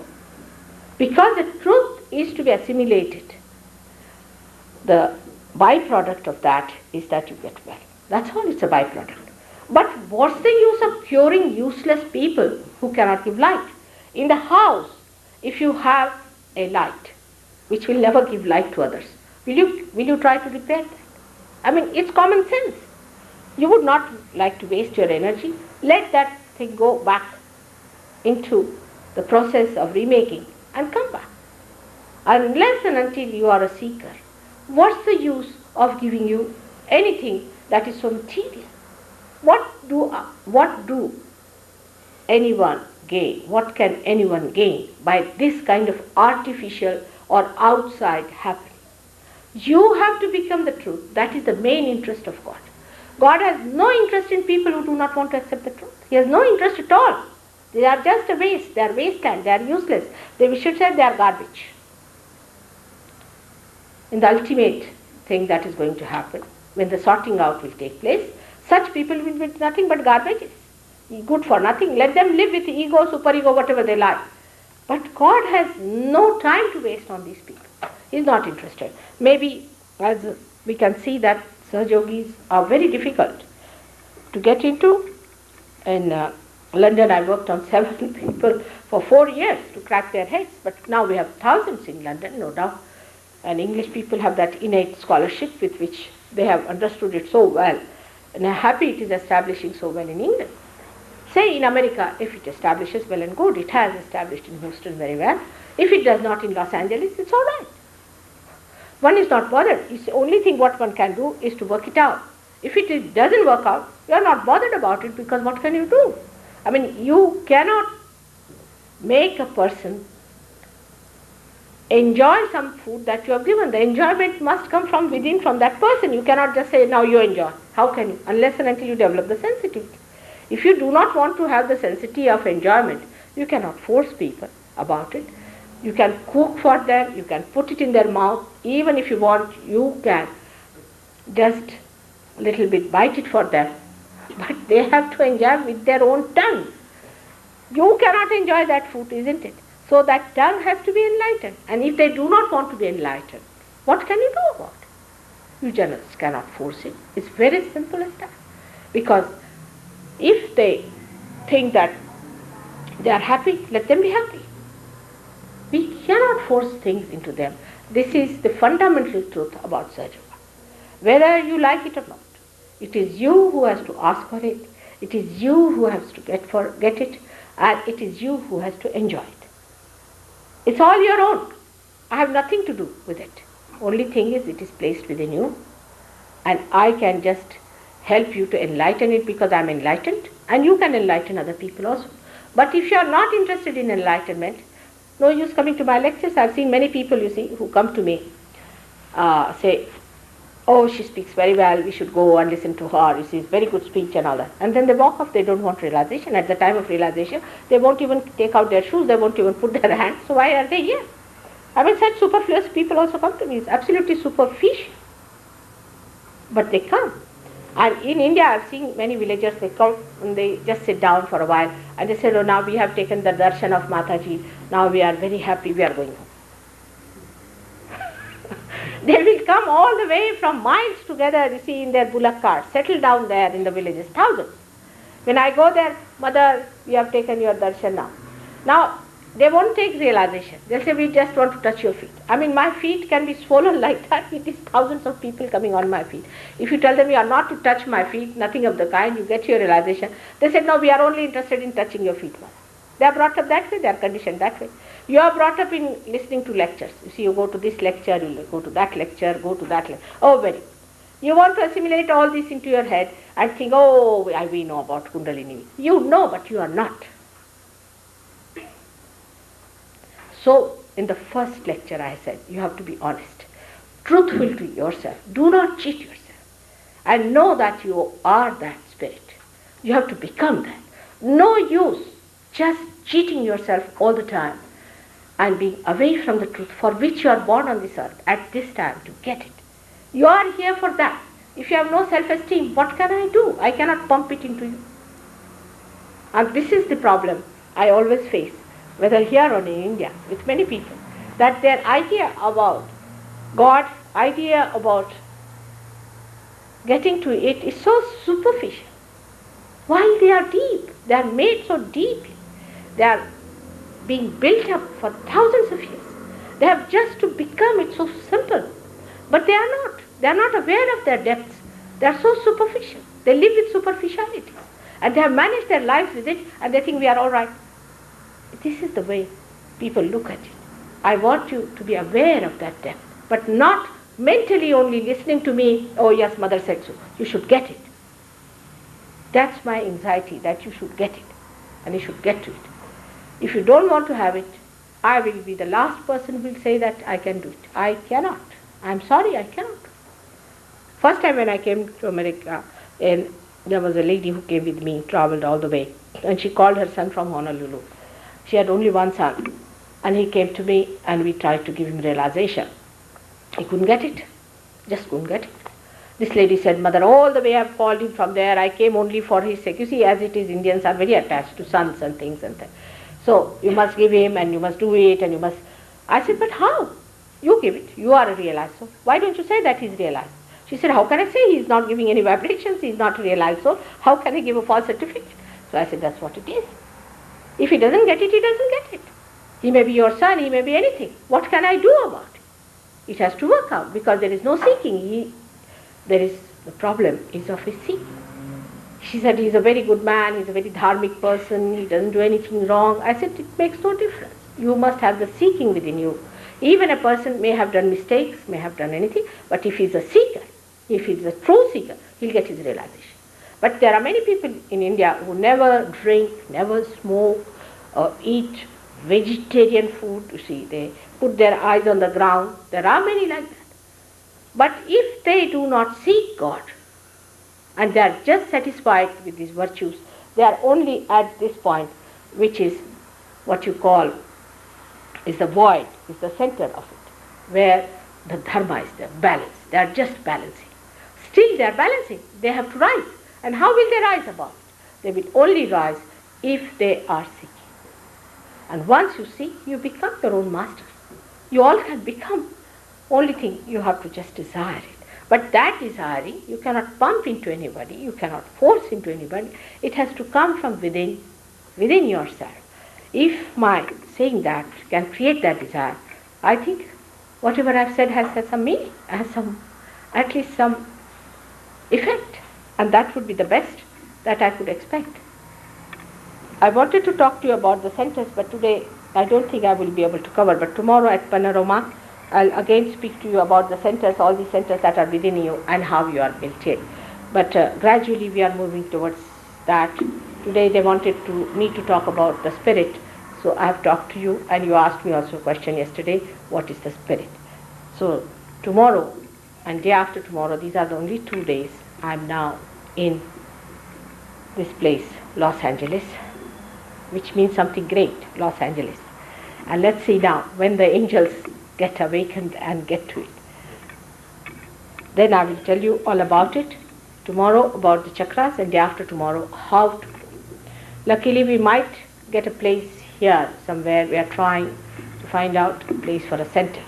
Because the truth is to be assimilated. The byproduct of that is that you get well. That's all, it's a byproduct. But what's the use of curing useless people who cannot give light? In the house, if you have a light which will never give light to others, will you try to repair that? I mean, it's common sense. You would not like to waste your energy. Let that thing go back into the process of remaking and come back. Unless and until you are a seeker, what's the use of giving you anything that is so material? What do anyone gain? What can anyone gain by this kind of artificial or outside happening? You have to become the truth. That is the main interest of God. God has no interest in people who do not want to accept the truth. He has no interest at all. They are just a waste. They are wasteland. They are useless. We should say they are garbage. In the ultimate thing that is going to happen, when the sorting out will take place, such people will be nothing but garbages, good for nothing. Let them live with ego, superego, whatever they like. But God has no time to waste on these people. He is not interested. Maybe, as we can see, that Sahaja Yogis are very difficult to get into. In London, I worked on 7 people for 4 years to crack their heads, but now we have thousands in London, no doubt. And English people have that innate scholarship with which they have understood it so well. And I'm happy it is establishing so well in England. Say in America, if it establishes well and good, it has established in Houston very well. If it does not in Los Angeles, it's all right. One is not bothered. It's the only thing what one can do is to work it out. If it doesn't work out, you are not bothered about it, because what can you do? I mean, you cannot make a person enjoy some food that you have given. The enjoyment must come from within, from that person. You cannot just say, now you enjoy. How can you? Unless and until you develop the sensitivity. If you do not want to have the sensitivity of enjoyment, you cannot force people about it. You can cook for them, you can put it in their mouth. Even if you want, you can just a little bit bite it for them. But they have to enjoy with their own tongue. You cannot enjoy that food, isn't it? So that tongue has to be enlightened. And if they do not want to be enlightened, what can you do about it? You just cannot force it. It's very simple as that. Because if they think that they are happy, let them be happy. We cannot force things into them. This is the fundamental truth about Sahaja Yoga. Whether you like it or not, it is you who has to ask for it, it is you who has to get it, and it is you who has to enjoy it. It's all your own. I have nothing to do with it. Only thing is, it is placed within you, and I can just help you to enlighten it because I am enlightened, and you can enlighten other people also. But if you are not interested in enlightenment, no use coming to my lectures. I have seen many people, you see, who come to me, say, oh, she speaks very well, we should go and listen to her, you see, it's very good speech and all that. And then they walk off, they don't want realization. At the time of realization, they won't even take out their shoes, they won't even put their hands. So why are they here? I mean, such superfluous people also come to me. It's absolutely superficial. But they come. And in India, I've seen many villagers, they come and they just sit down for a while and they say, oh, now we have taken the darshan of Mataji, now we are very happy, we are going home. They will come all the way from miles together, you see, in their bullock carts, settle down there in the villages, thousands. When I go there, mother, we have taken your darshan now. Now, they won't take realization. They'll say, we just want to touch your feet. I mean, my feet can be swollen like that. It is thousands of people coming on my feet. If you tell them you are not to touch my feet, nothing of the kind, you get your realization. They said, no, we are only interested in touching your feet, mother. They are brought up that way, they are conditioned that way. You are brought up in listening to lectures. You see, you go to this lecture, you go to that lecture, go to that lecture. Oh, very good. You want to assimilate all this into your head and think, oh, we know about Kundalini. You know, but you are not. So, in the first lecture I said, you have to be honest, truthful to yourself. Do not cheat yourself. And know that you are that spirit. You have to become that. No use just cheating yourself all the time and being away from the truth for which you are born on this earth at this time to get it. You are here for that. If you have no self-esteem, what can I do? I cannot pump it into you. And this is the problem I always face, whether here or in India, with many people, that their idea about God, idea about getting to it is so superficial. While they are deep, they are made so deeply, they are being built up for thousands of years. They have just to become it so simple. But they are not. They are not aware of their depths. They are so superficial. They live with superficialities. And they have managed their lives with it, and they think we are all right. This is the way people look at it. I want you to be aware of that depth, but not mentally only listening to me, oh yes, mother said so. You should get it. That's my anxiety, that you should get it, and you should get to it. If you don't want to have it, I will be the last person who will say that I can do it. I cannot. I'm sorry, I cannot. First time when I came to America, and there was a lady who came with me, traveled all the way, and she called her son from Honolulu. She had only one son, and he came to me, and we tried to give him realization. He couldn't get it, just couldn't get it. This lady said, Mother, all the way I've called him from there, I came only for his sake. You see, as it is, Indians are very attached to sons and things and that. So you must give him, and you must do it, and you must... I said, but how? You give it. You are a realized soul. Why don't you say that he's realized? She said, how can I say he's not giving any vibrations, he's not a realized soul? How can I give a false certificate? So I said, that's what it is. If he doesn't get it, he doesn't get it. He may be your son, he may be anything. What can I do about it? It has to work out, because there is no seeking. The problem is of his seeking. She said, he's a very good man, he's a very dharmic person, he doesn't do anything wrong. I said, it makes no difference. You must have the seeking within you. Even a person may have done mistakes, may have done anything, but if he's a seeker, if he's a true seeker, he'll get his realization. But there are many people in India who never drink, never smoke, or eat vegetarian food. You see, they put their eyes on the ground. There are many like that. But if they do not seek God, and they are just satisfied with these virtues, they are only at this point, which is what you call is the void, is the center of it, where the dharma is there, balance. They are just balancing. Still they are balancing. They have to rise. And how will they rise above it? They will only rise if they are seeking. And once you seek, you become your own master. You all can become. Only thing, you have to just desire it. But that desiring, you cannot pump into anybody, you cannot force into anybody. It has to come from within yourself. If my saying that can create that desire, I think whatever I've said has some meaning, has at least some effect. And that would be the best that I could expect. I wanted to talk to you about the centers, but today I don't think I will be able to cover. But tomorrow at Panorama, I'll again speak to you about the centers, all the centers that are within you and how you are built in. But gradually we are moving towards that. Today they wanted me to talk about the spirit. So I have talked to you, and you asked me also a question yesterday, what is the spirit? So tomorrow and day after tomorrow, these are the only 2 days I am now in this place, Los Angeles, which means something great, Los Angeles. And let's see now, when the angels get awakened and get to it, then I will tell you all about it. Tomorrow about the chakras, and day after tomorrow how to do. Luckily we might get a place here somewhere. We are trying to find out a place for a center.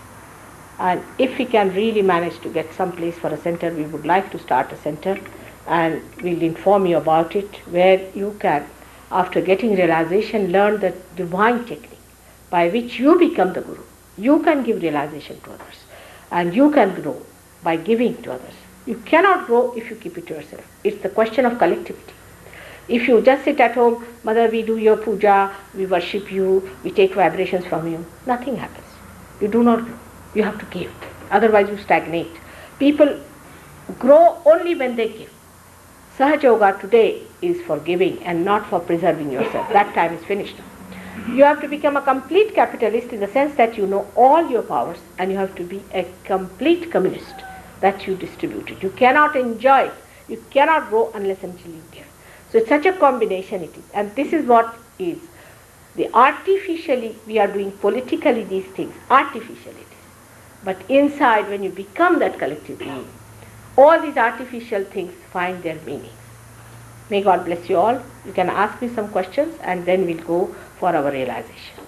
And if we can really manage to get some place for a center, we would like to start a center, and we'll inform you about it, where you can, after getting realization, learn the divine technique by which you become the guru. You can give realization to others, and you can grow by giving to others. You cannot grow if you keep it to yourself. It's the question of collectivity. If you just sit at home, Mother, we do your puja, we worship you, we take vibrations from you, nothing happens. You do not grow. You have to give. Otherwise you stagnate. People grow only when they give. Sahaja Yoga today is for giving and not for preserving yourself. That time is finished. You have to become a complete capitalist in the sense that you know all your powers, and you have to be a complete communist, that you distribute it. You cannot enjoy it. You cannot grow unless until you give. So it's such a combination it is. And this is what is. The artificially, we are doing politically these things. Artificially it is. But inside, when you become that collective being, all these artificial things find their meaning. May God bless you all. You can ask me some questions and then we'll go for our realization.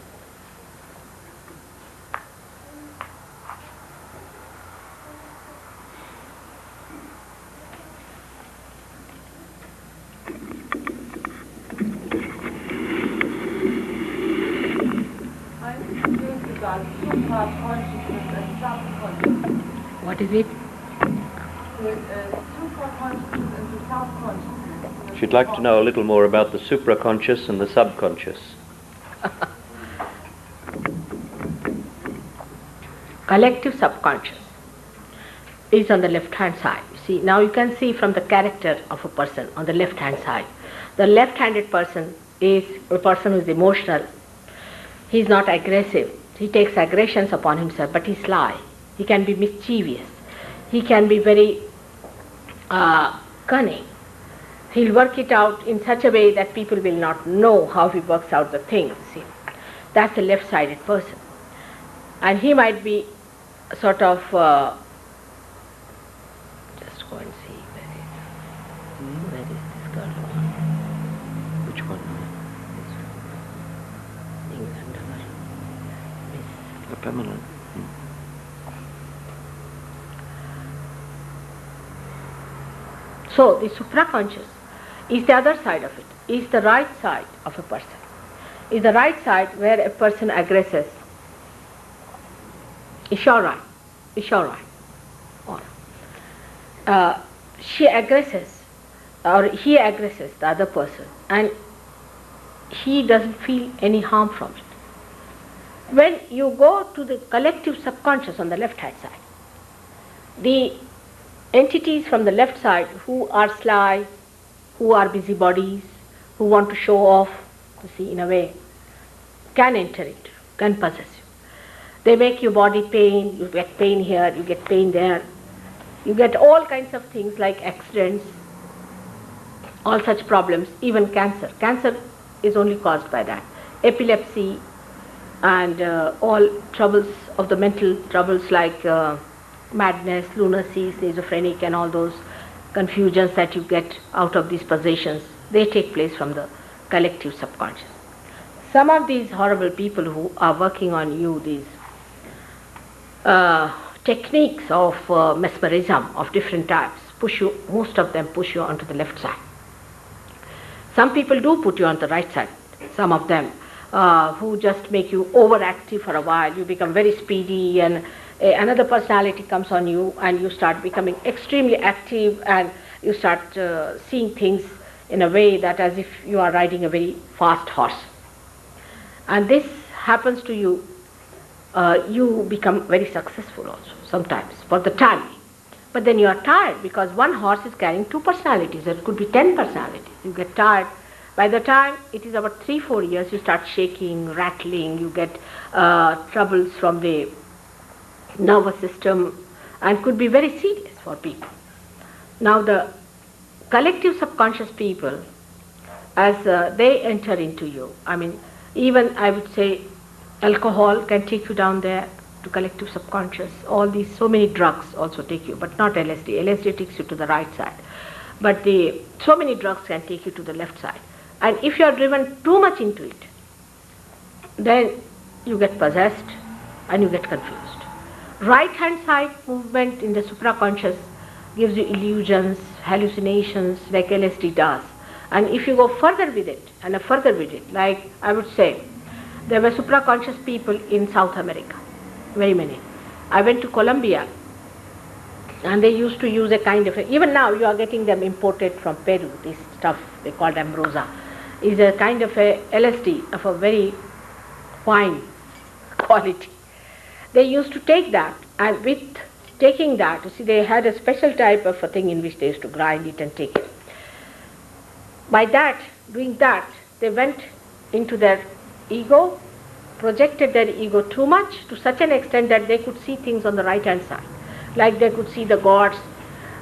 What is it? She'd like to know a little more about the supraconscious and the subconscious. Collective subconscious is on the left hand side. You see, now you can see from the character of a person on the left hand side. The left-handed person is a person who is emotional. He is not aggressive. He takes aggressions upon himself, but he's sly. He can be mischievous. He can be very cunning. He'll work it out in such a way that people will not know how he works out the things. See, that's the left-sided person. And he might be sort of, just go and see where is this girl? Which one? England, Miss. The feminine. So the supraconscious is the other side of it, is the right side of a person, is the right side where a person aggresses. Is all right? Is all right? Or she aggresses, or he aggresses the other person, and he doesn't feel any harm from it. When you go to the collective subconscious on the left hand side, the entities from the left side who are sly, who are busybodies, who want to show off, you see, in a way, can enter it, can possess you. They make your body pain, you get pain here, you get pain there, you get all kinds of things like accidents, all such problems, even cancer. Cancer is only caused by that. Epilepsy and all troubles of the mental troubles like madness, lunacy, schizophrenic and all those confusions that you get out of these possessions, they take place from the collective subconscious. Some of these horrible people who are working on you, these techniques of mesmerism of different types, push you, most of them push you onto the left side. Some people do put you on the right side, some of them who just make you overactive for a while, you become very speedy and another personality comes on you and you start becoming extremely active and you start seeing things in a way that as if you are riding a very fast horse. And this happens to you, you become very successful also sometimes for the time. But then you are tired because one horse is carrying two personalities. There could be 10 personalities. You get tired. By the time it is about 3-4 years, you start shaking, rattling, you get troubles from the nervous system and could be very serious for people. Now the collective subconscious people, as they enter into you, I mean, even I would say alcohol can take you down there to collective subconscious. All these, so many drugs also take you, but not LSD. LSD takes you to the right side. But so many drugs can take you to the left side. And if you are driven too much into it, then you get possessed and you get confused. Right hand side movement in the supraconscious gives you illusions, hallucinations like LSD does. And if you go further with it, and further with it, like I would say, there were supraconscious people in South America, very many. I went to Colombia and they used to use a kind of, even now you are getting them imported from Peru, this stuff they called ambrosia, is a kind of a LSD of a very fine quality. They used to take that, and with taking that, you see, they had a special type of a thing in which they used to grind it and take it. By that, doing that, they went into their ego, projected their ego too much to such an extent that they could see things on the right hand side, like they could see the gods.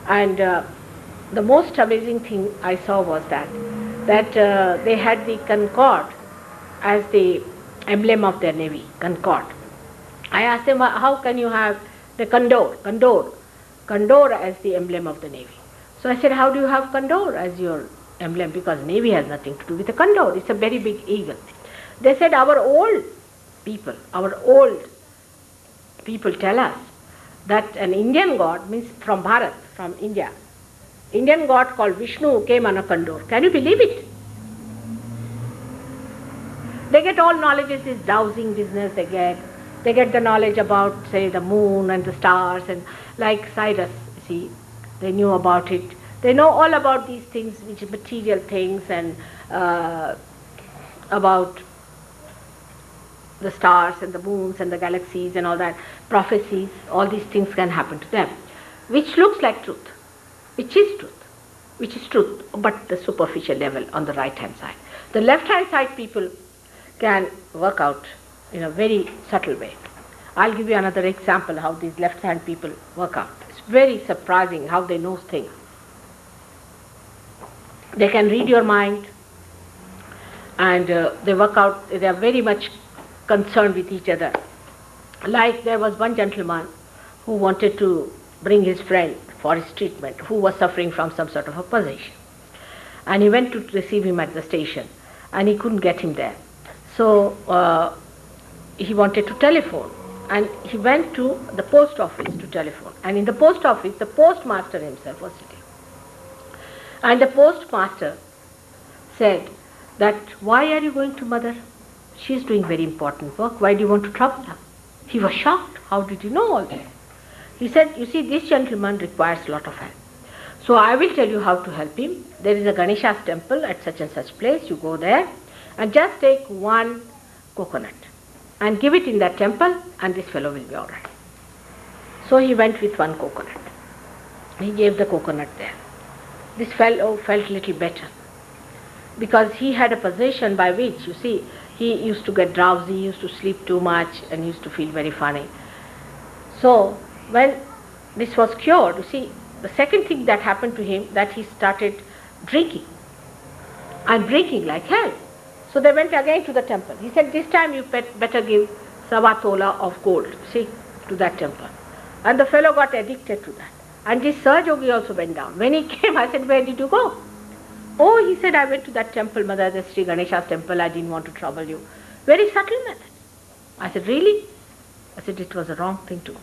And the most amazing thing I saw was that they had the Concorde as the emblem of their navy, Concorde. I asked them, how can you have Say Condor as the emblem of the Navy. So I said, how do you have Condor as your emblem? Because Navy has nothing to do with a Condor. It's a very big eagle. They said, our old people tell us that an Indian god, means from Bharat, from India, Indian god called Vishnu came on a Condor. Can you believe it? They get all knowledge, this dowsing business they get the knowledge about, say, the moon and the stars, and like Cyrus, see, they knew about it. They know all about these things, which are material things, and about the stars and the moons and the galaxies and all that, prophecies, all these things can happen to them, which looks like truth, which is truth, but the superficial level on the right hand side. The left hand side people can work out in a very subtle way. I'll give you another example how these left hand people work out. It's very surprising how they know things. They can read your mind, and they work out, they are very much concerned with each other. Like there was one gentleman who wanted to bring his friend for his treatment, who was suffering from some sort of a possession. And he went to receive him at the station, and he couldn't get him there. So he wanted to telephone, and he went to the post office to telephone. And in the post office, the postmaster himself was sitting. And the postmaster said that, why are you going to mother? She is doing very important work. Why do you want to trouble her? He was shocked. How did you know all this? He said, you see, this gentleman requires a lot of help. So I will tell you how to help him. There is a Ganesha's temple at such and such place. You go there and just take one coconut and give it in that temple, and this fellow will be all right. So he went with one coconut. He gave the coconut there. This fellow felt a little better, because he had a possession by which, you see, he used to get drowsy, he used to sleep too much, and used to feel very funny. So when this was cured, you see, the second thing that happened to him, that he started drinking, and drinking like hell. So they went again to the temple. He said, this time you better give Savatola of gold, see, to that temple. And the fellow got addicted to that. And this Sir Yogi also went down. When he came, I said, where did you go? Oh, he said, I went to that temple, Mother, the Sri Ganesha's temple. I didn't want to trouble you. Very subtle method. I said, really? I said, it was a wrong thing to do.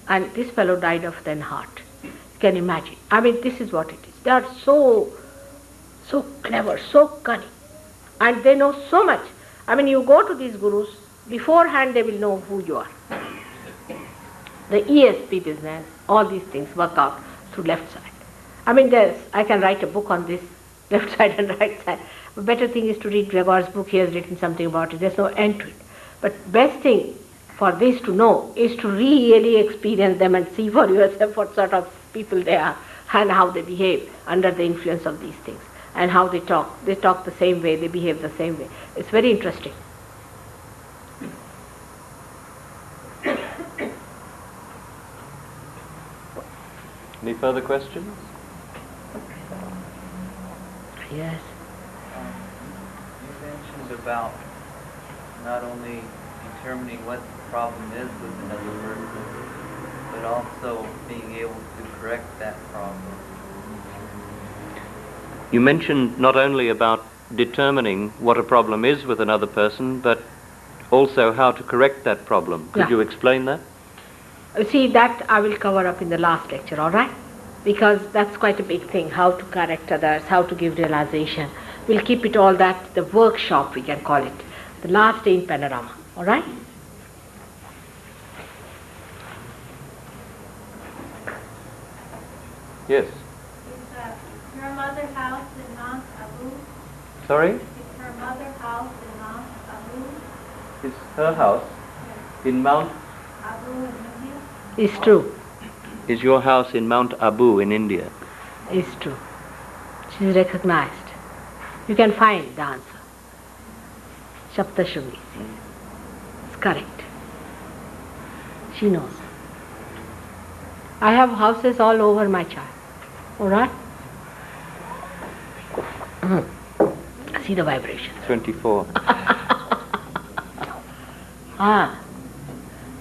And this fellow died of then heart. You can imagine. I mean, this is what it is. They are so clever, so cunning. And they know so much. I mean, you go to these gurus, beforehand they will know who you are. The ESP business, all these things work out through left side. I mean, I can write a book on this, left side and right side. The better thing is to read Gregor's book. He has written something about it. There's no end to it. But best thing for this to know is to really experience them and see for yourself what sort of people they are and how they behave under the influence of these things, and how they talk. They talk the same way, they behave the same way. It's very interesting. Any further questions? Yes. You mentioned about not only determining what the problem is with another person, but also being able to correct that problem. You mentioned not only about determining what a problem is with another person, but also how to correct that problem. Could you explain that? See, that I will cover up in the last lecture, all right? Because that's quite a big thing, how to correct others, how to give realization. We'll keep it all that, the workshop we can call it, the last day in Panorama, all right? Yes. Is her mother's house in Mount Abu? Sorry? Is her mother's house in Mount Abu? Is her house in Mount... Abu in India? It's true. Is your house in Mount Abu in India? It's true. She's recognized. You can find the answer. Shaptashumi. It's correct. She knows. I have houses all over my child. All right? See the vibration. 24.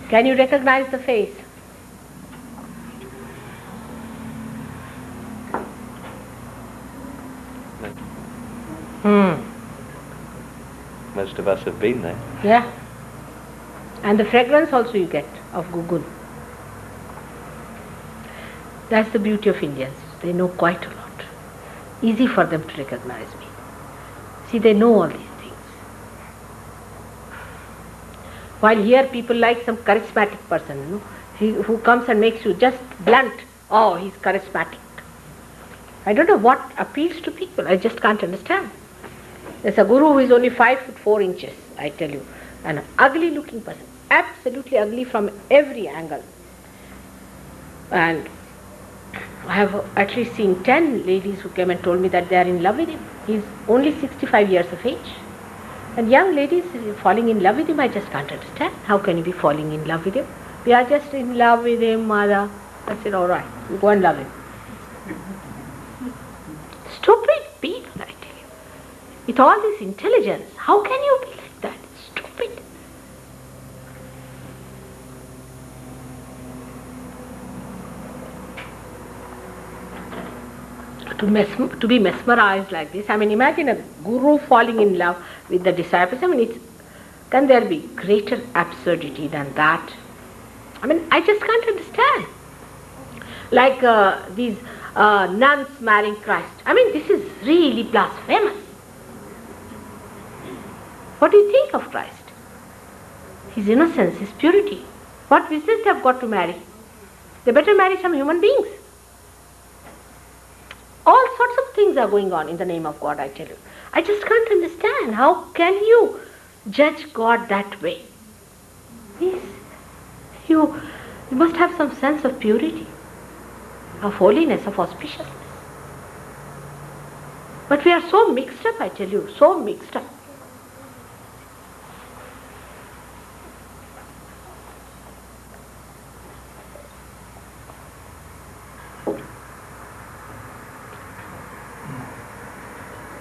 Can you recognize the face? Most of us have been there. Yeah. And the fragrance also you get of gugun. That's the beauty of Indians. They know quite a lot. Easy for them to recognize me. See, they know all these things. While here people like some charismatic person, you know, who comes and makes you just blunt. Oh, he's charismatic. I don't know what appeals to people. I just can't understand. There's a guru who is only 5'4", I tell you. An ugly looking person. Absolutely ugly from every angle. And I have at least seen 10 ladies who came and told me that they are in love with him. He's only 65 years of age. And young ladies falling in love with him, I just can't understand. How can you be falling in love with him? We are just in love with him, mother. I said, all right, you go and love him. Stupid people, I tell you. With all this intelligence, how can you be like that? Stupid. To be mesmerized like this, I mean, imagine a guru falling in love with the disciples. I mean, can there be greater absurdity than that? I mean, I just can't understand. Like these nuns marrying Christ. I mean, this is really blasphemous. What do you think of Christ? His innocence, his purity. What business they have got to marry? They better marry some human beings. All sorts of things are going on in the name of God, I tell you. I just can't understand. How can you judge God that way? Yes. You must have some sense of purity, of holiness, of auspiciousness. But we are so mixed up, I tell you, so mixed up.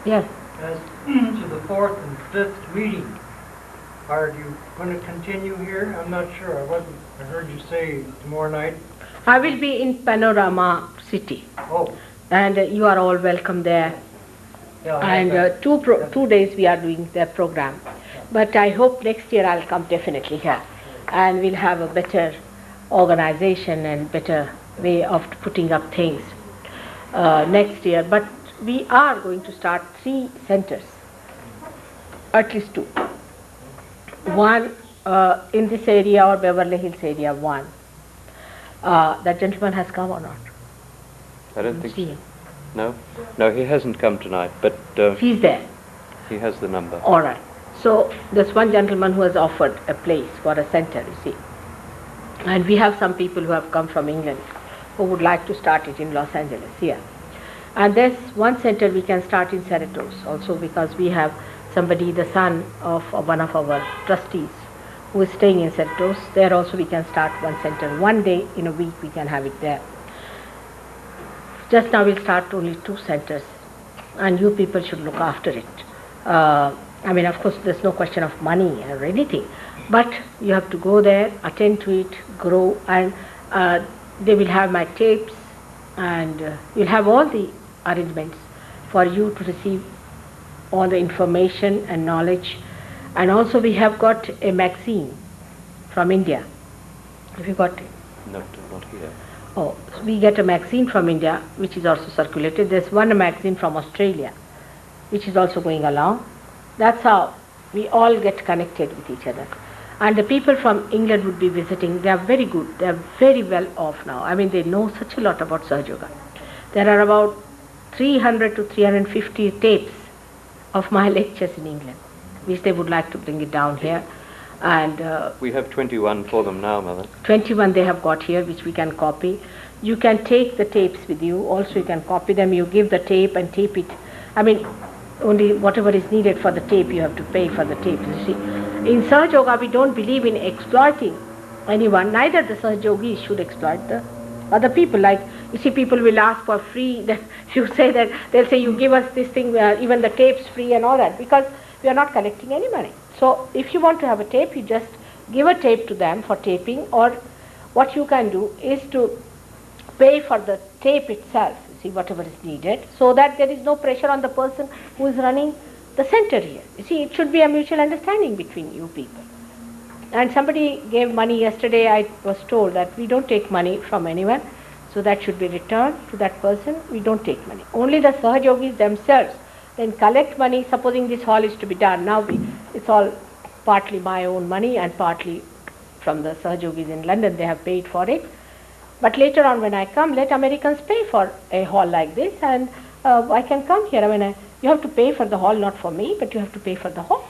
Yes. As to the fourth and fifth reading, are you going to continue here? I'm not sure. I heard you say tomorrow night. I will be in Panorama City. Oh. And you are all welcome there. Yeah, And 2 days we are doing their program. But I hope next year I'll come definitely here. And we'll have a better organization and better way of putting up things next year. But we are going to start 3 centers, at least 2. One in this area or Beverly Hills area, one. That gentleman has come or not? I don't think see so. him. No, he hasn't come tonight, but He's there. he has the number. All right. So there's one gentleman who has offered a place for a center, you see. And we have some people who have come from England who would like to start it in Los Angeles here. And there's one center we can start in Cerritos also, because we have somebody, the son of one of our trustees, who is staying in Cerritos. There also we can start one center. 1 day in a week we can have it there. Just now we'll start only 2 centers, and you people should look after it. I mean, of course, there's no question of money or anything, but you have to go there, attend to it, grow, and they will have my tapes, and you'll have all the arrangements for you to receive all the information and knowledge. And also we have got a magazine from India. Have you got it? No, not here. Oh, we get a magazine from India which is also circulated. There's one magazine from Australia which is also going along. That's how we all get connected with each other. And the people from England would be visiting. They are very good. They are very well off now. I mean, they know such a lot about Sahaja Yoga. There are about 300 to 350 tapes of my lectures in England, which they would like to bring it down here. And we have 21 for them now, Mother. 21 they have got here, which we can copy. You can take the tapes with you. Also, you can copy them. You give the tape and tape it. I mean, only whatever is needed for the tape, you have to pay for the tape, you see. In Sahaja Yoga, we don't believe in exploiting anyone. Neither the Sahaja Yogis should exploit the other people. Like, you see, people will ask for free. That you say that, they'll say, you give us this thing, even the tapes free and all that, because we are not collecting any money. So if you want to have a tape, you just give a tape to them for taping, or what you can do is to pay for the tape itself, you see, whatever is needed, so that there is no pressure on the person who is running the center here. You see, it should be a mutual understanding between you people. And somebody gave money yesterday. I was told that we don't take money from anyone, so that should be returned to that person. We don't take money. Only the Sahajogis themselves then collect money. Supposing this hall is to be done, now it's all partly my own money and partly from the Sahajogis in London. They have paid for it. But later on when I come, let Americans pay for a hall like this, and I can come here. I mean, you have to pay for the hall, not for me, but you have to pay for the hall.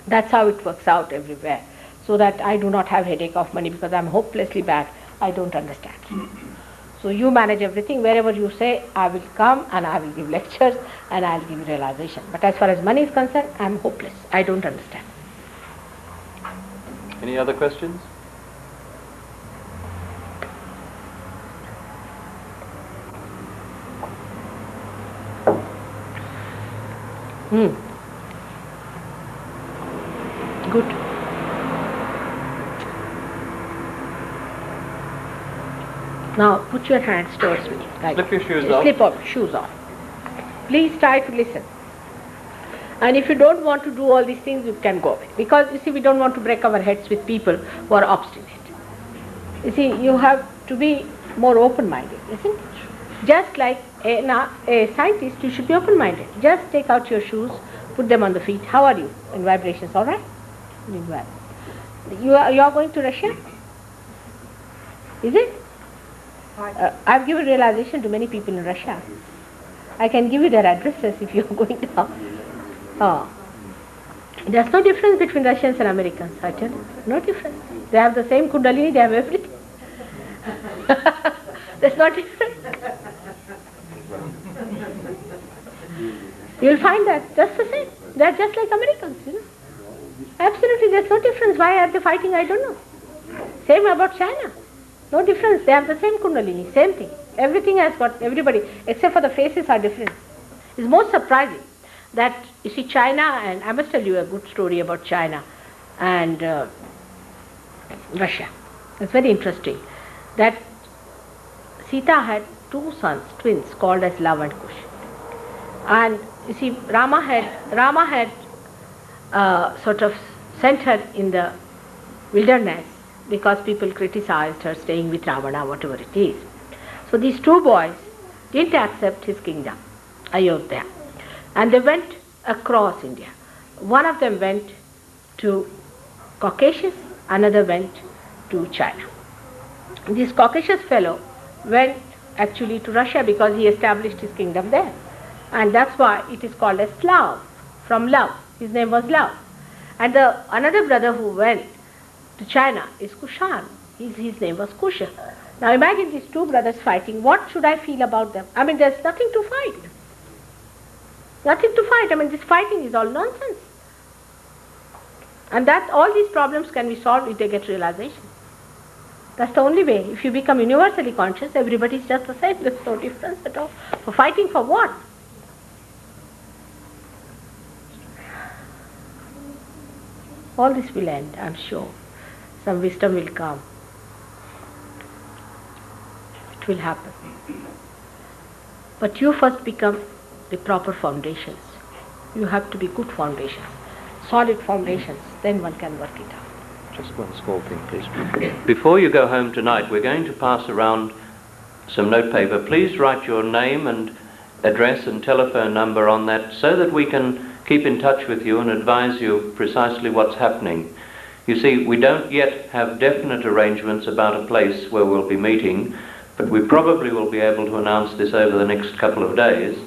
That's how it works out everywhere, so that I do not have headache of money because I'm hopelessly bad. I don't understand. So you manage everything. Wherever you say, I will come and I will give lectures and I will give realization. But as far as money is concerned, I'm hopeless. I don't understand. Any other questions? Good. Now put your hands towards me. Like Slip your shoes off. Slip off, shoes off. Please try to listen. And if you don't want to do all these things, you can go away. Because you see, we don't want to break our heads with people who are obstinate. You see, you have to be more open-minded, isn't it? Just like a scientist, you should be open-minded. Just take out your shoes, put them on the feet. How are you in vibrations? All right? Doing well. You are going to Russia? Is it? I've given realization to many people in Russia. I can give you their addresses if you are going down. Oh. There's no difference between Russians and Americans, I tell you. No difference. They have the same Kundalini, they have everything. There's no difference. You'll find that just the same. They're just like Americans, you know. Absolutely, there's no difference. Why are they fighting? I don't know. Same about China. No difference. They have the same Kundalini, same thing. Everything has got, everybody, except for the faces are different. It's most surprising that, you see, China, and I must tell you a good story about China and Russia. It's very interesting that Sita had two sons, twins, called as Lava and Kush. And you see, Rama had sort of sent her in the wilderness because people criticized her staying with Ravana, whatever it is. So these two boys didn't accept his kingdom, Ayodhya, and they went across India. One of them went to Caucasus, another went to China. This Caucasus fellow went actually to Russia because he established his kingdom there. And that's why it is called as Slav, from love. His name was Love. And another brother who went to China is Kushan. His name was Kusha. Now imagine these two brothers fighting. What should I feel about them? I mean, there's nothing to fight. Nothing to fight. I mean, this fighting is all nonsense. And that all these problems can be solved if they get realization. That's the only way. If you become universally conscious, everybody is just the same. There's no difference at all. For fighting for what? All this will end, I'm sure. Some wisdom will come. It will happen. But you first become the proper foundations. You have to be good foundations, solid foundations. Then one can work it out. Just one small thing, please. Before you go home tonight, we're going to pass around some notepaper. Please write your name and address and telephone number on that so that we can keep in touch with you and advise you precisely what's happening. You see, we don't yet have definite arrangements about a place where we'll be meeting, but we probably will be able to announce this over the next couple of days.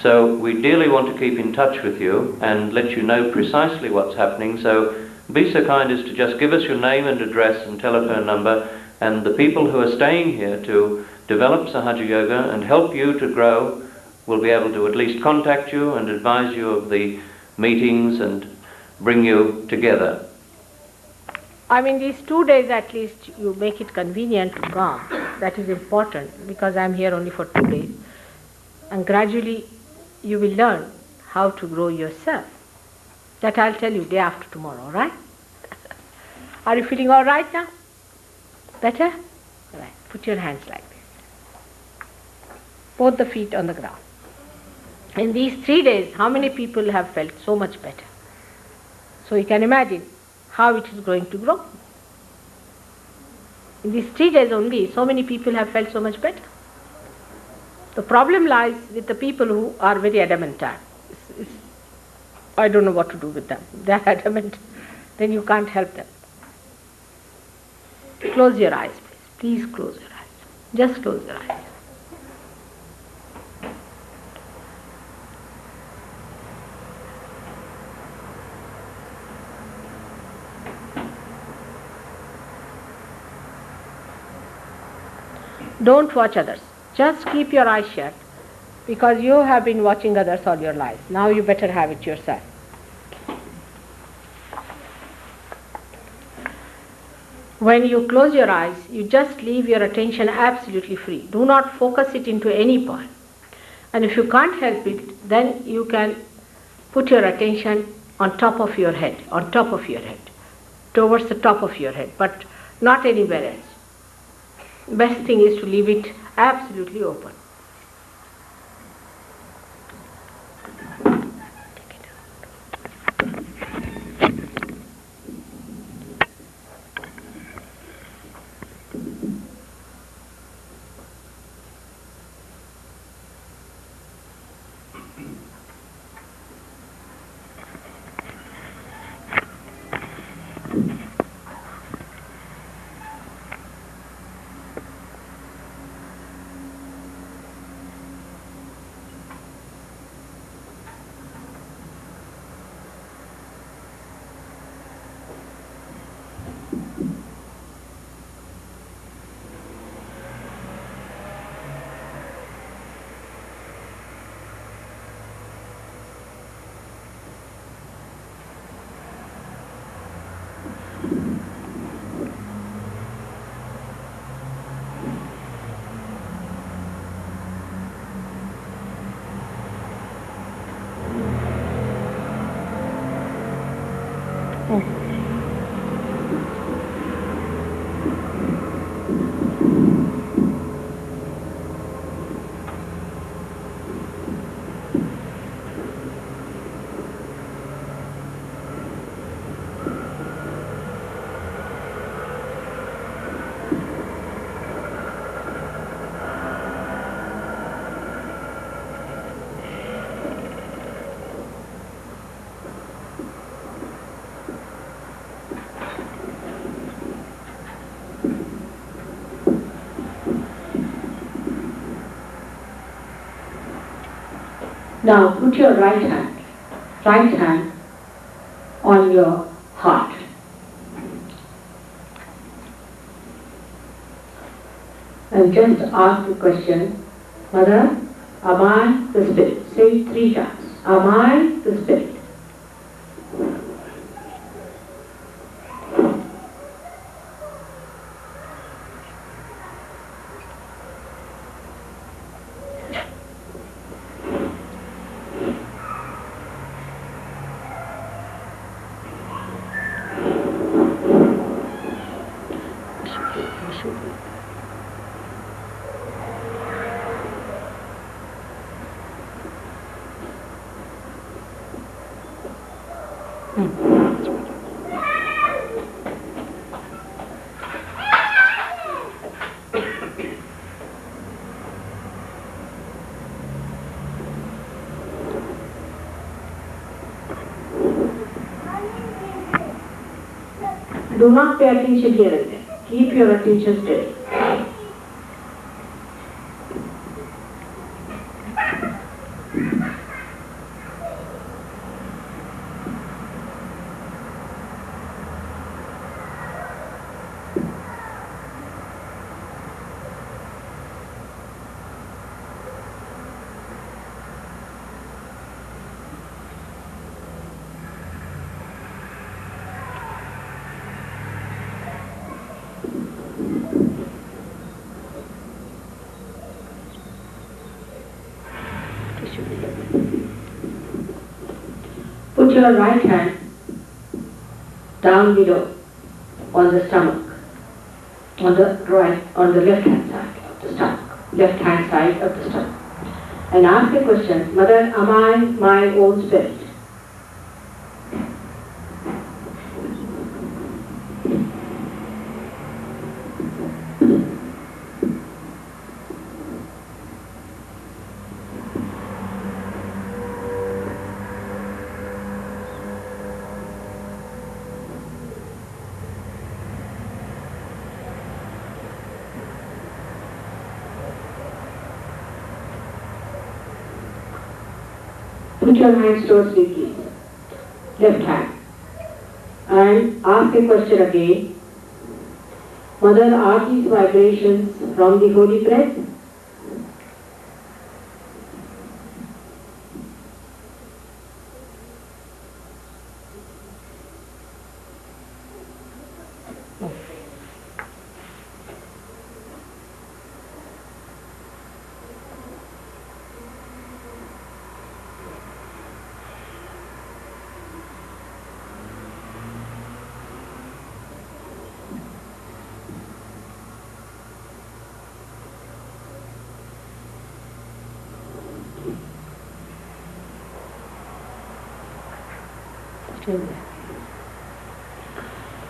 So we dearly want to keep in touch with you and let you know precisely what's happening. So be so kind as to just give us your name and address and telephone number, and the people who are staying here to develop Sahaja Yoga and help you to grow will be able to at least contact you and advise you of the meetings and bring you together. I mean, these 2 days at least you make it convenient to come. That is important because I'm here only for 2 days. And gradually you will learn how to grow yourself. That I'll tell you day after tomorrow, all right? Are you feeling all right now? Better? All right. Put your hands like this. Both the feet on the ground. In these 3 days, how many people have felt so much better? So you can imagine how it is going to grow. In these 3 days only, so many people have felt so much better. The problem lies with the people who are very adamant. I don't know what to do with them. They are adamant, then you can't help them. Close your eyes, please. Please close your eyes. Just close your eyes. Don't watch others. Just keep your eyes shut, because you have been watching others all your life. Now you better have it yourself. When you close your eyes, you just leave your attention absolutely free. Do not focus it into any point. And if you can't help it, then you can put your attention on top of your head, towards the top of your head, but not anywhere else. Best thing is to leave it absolutely open. Now put your right hand on your heart. And just ask the question, Mother, am I the Spirit? Say it 3 times. Am I the Spirit? Do not pay attention here and there. Keep your attention steady. Put your right hand down below on the stomach, on the left hand side of the stomach. and ask a question, Mother, am I my own spirit? Put your hands towards me, please. Left hand. And ask a question again. Mother, are these vibrations from the holy breath?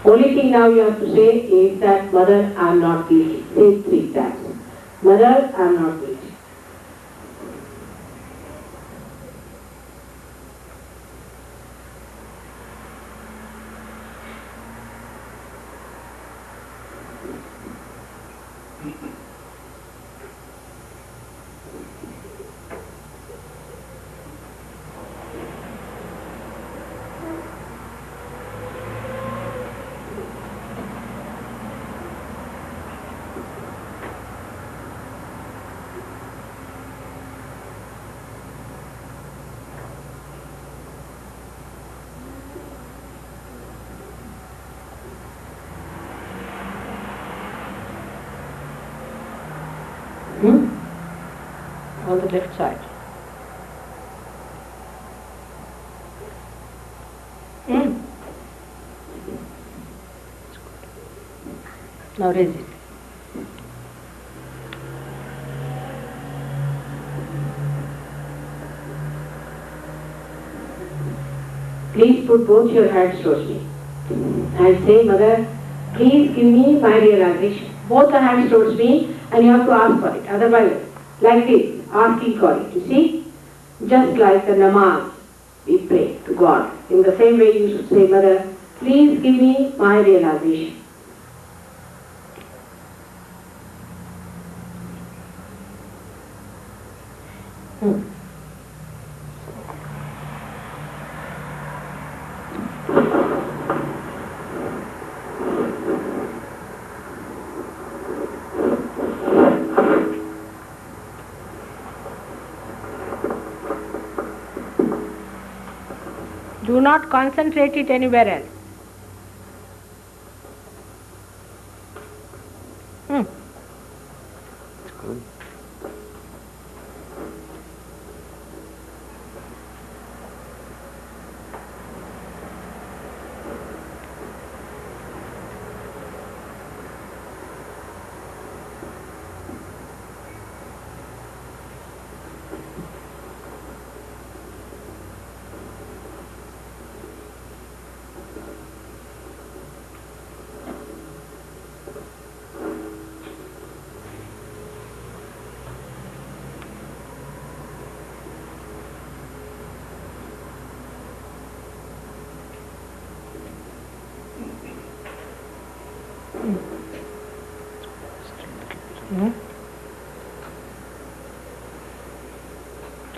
Only thing now you have to say is that, Mother, I am not guilty. Say it 3 times. Mother, I am not guilty. On the left side. Now raise it. Please put both your hands towards me and say, Mother, please give me my realization. Both the hands towards me, and you have to ask for it. Otherwise, like this, asking for it. You see? Just like the namaz, we pray to God. In the same way you should say, Mother, please give me my realization. Do not concentrate it anywhere else. It's good.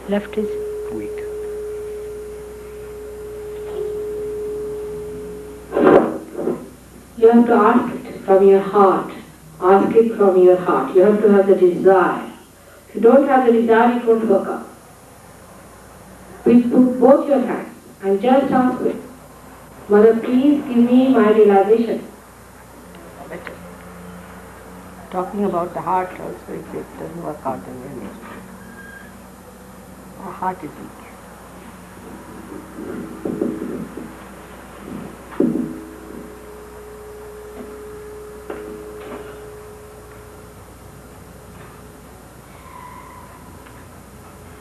Left is Weak. you have to ask it from your heart. Ask it from your heart. You have to have the desire. If you don't have the desire, it won't work out. Please put both your hands and just ask it. Mother, please give me my realization. Better. Talking about the heart also, if it doesn't work out, then really. Our heart is weak.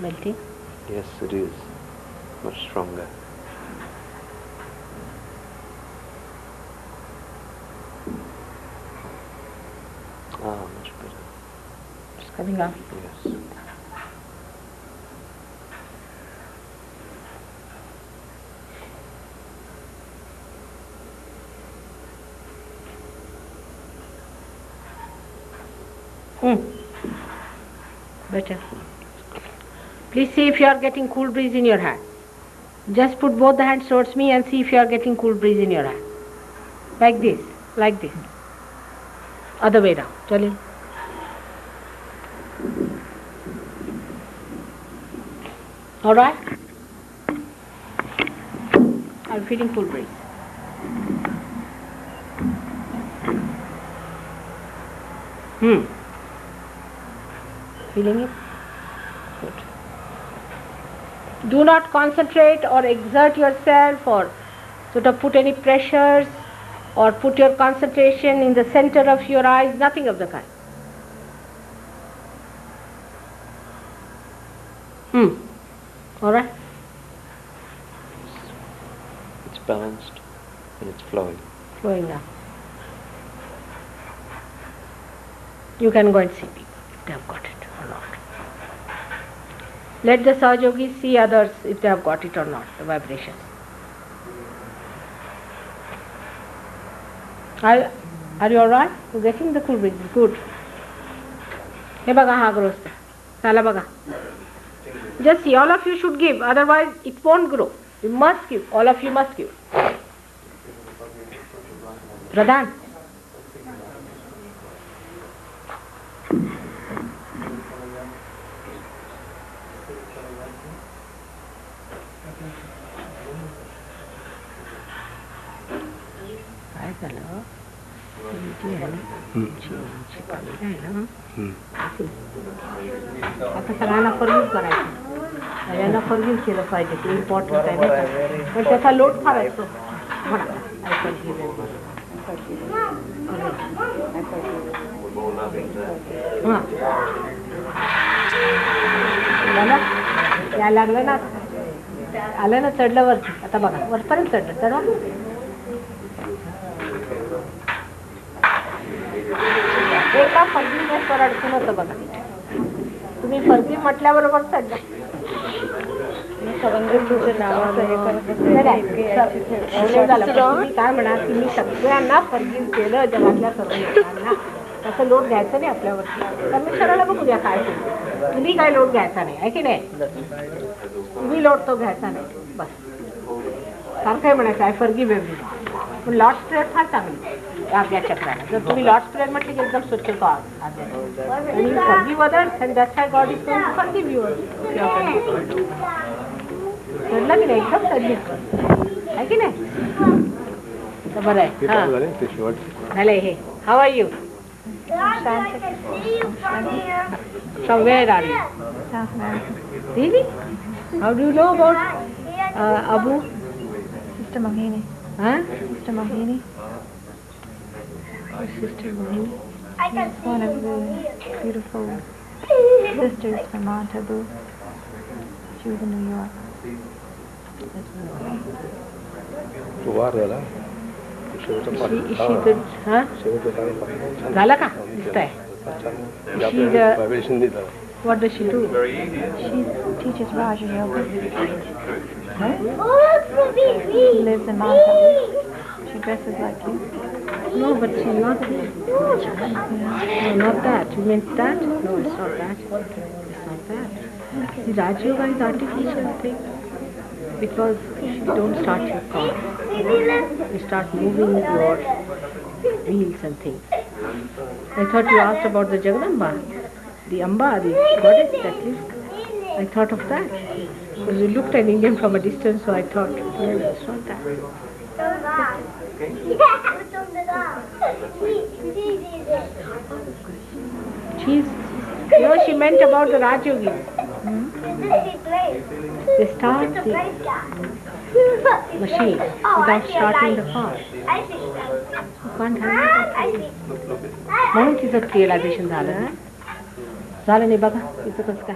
melting? Yes, it is. Much stronger. Ah, much better. It's coming up. Yes. Better. Please see if you are getting cool breeze in your hand. Just put both the hands towards me and see if you are getting cool breeze in your hand. Like this, like this. Other way down. Chale. All right? I'm feeling cool breeze. Feeling it? Good. Do not concentrate or exert yourself or sort of put any pressures or put your concentration in the center of your eyes, nothing of the kind. All right? It's balanced and it's flowing. Flowing now. You can go and see people if they have got it or not. Let the Sahajogis see others if they have got it or not, the vibrations. Are you alright? You're getting the cool breeze. Good. He baga ha grows. Sala baga. Just see, all of you should give, otherwise it won't grow. You must give, all of you must give. Pradhan. आता सगळ्यांना forgive करायचं, सगळ्यांना forgive केलं पाहिजे, ते important आहे नाही पण त्याचा लोड फार असतो. म्हणा या लागलं ना, आलं ना, चढलं वरती. आता बघा वरपर्यंत चढलं. चढवा. एका फर्गिवनेसवर अडकून होतं बघा. तुम्ही फर्गी म्हटल्याबरोबर चढला. काय म्हणा की मी सगळ्यांना फर्गिव केलं, जगातल्या सर्व लोकांना. तसं लोड घ्यायचं नाही आपल्यावरती. परमेश्वराला बघू द्या काय केलं. तुम्ही काय लोड घ्यायचा नाही आहे की नाही. तुम्ही लोड तो घ्यायचा नाही. बस सारखं म्हणायचं आहे फर्गिव एव्हरीवन. पण लॉर्ड्स प्रेयर फार चांगली आज्ञा चक्राला. जर तुम्ही लॉर्ड्स प्रेयर म्हटलं की एकदम स्वच्छ तो आज्ञा. आणि forgive others and that's why God is going to forgive you. चढलं की नाही, एकदम चढली आहे की नाही. तर बरं आहे. हां झालंय हे. How are you? From where are you? South America. Really? How do you know about Abu? Sister Mohini. Huh? Sister Mohini. Sister Mohini. She's one of the beautiful sisters from Mataji. She was in New York. Is she good? Huh? झाला का? दिसतंय. What does she do? She teaches Raja Yoga. She lives in Mataji. She dresses like you. No, but she's not. No, not that. You meant that? No, it's not that. It's not that. See, Raja Yoga is artificial thing. Because you don't start your car. You start moving your wheels and things. I thought you asked about the Jagadamba, the Amba, the goddess that lives. I thought of that. Because you looked at Indian from a distance, so I thought, no, it's not that. She meant about the Rajyogis. They start the machine without starting the car. You can't have it. म्हणून तिचं realisation झालं. झालं नाही बघा तिचं कसं काय.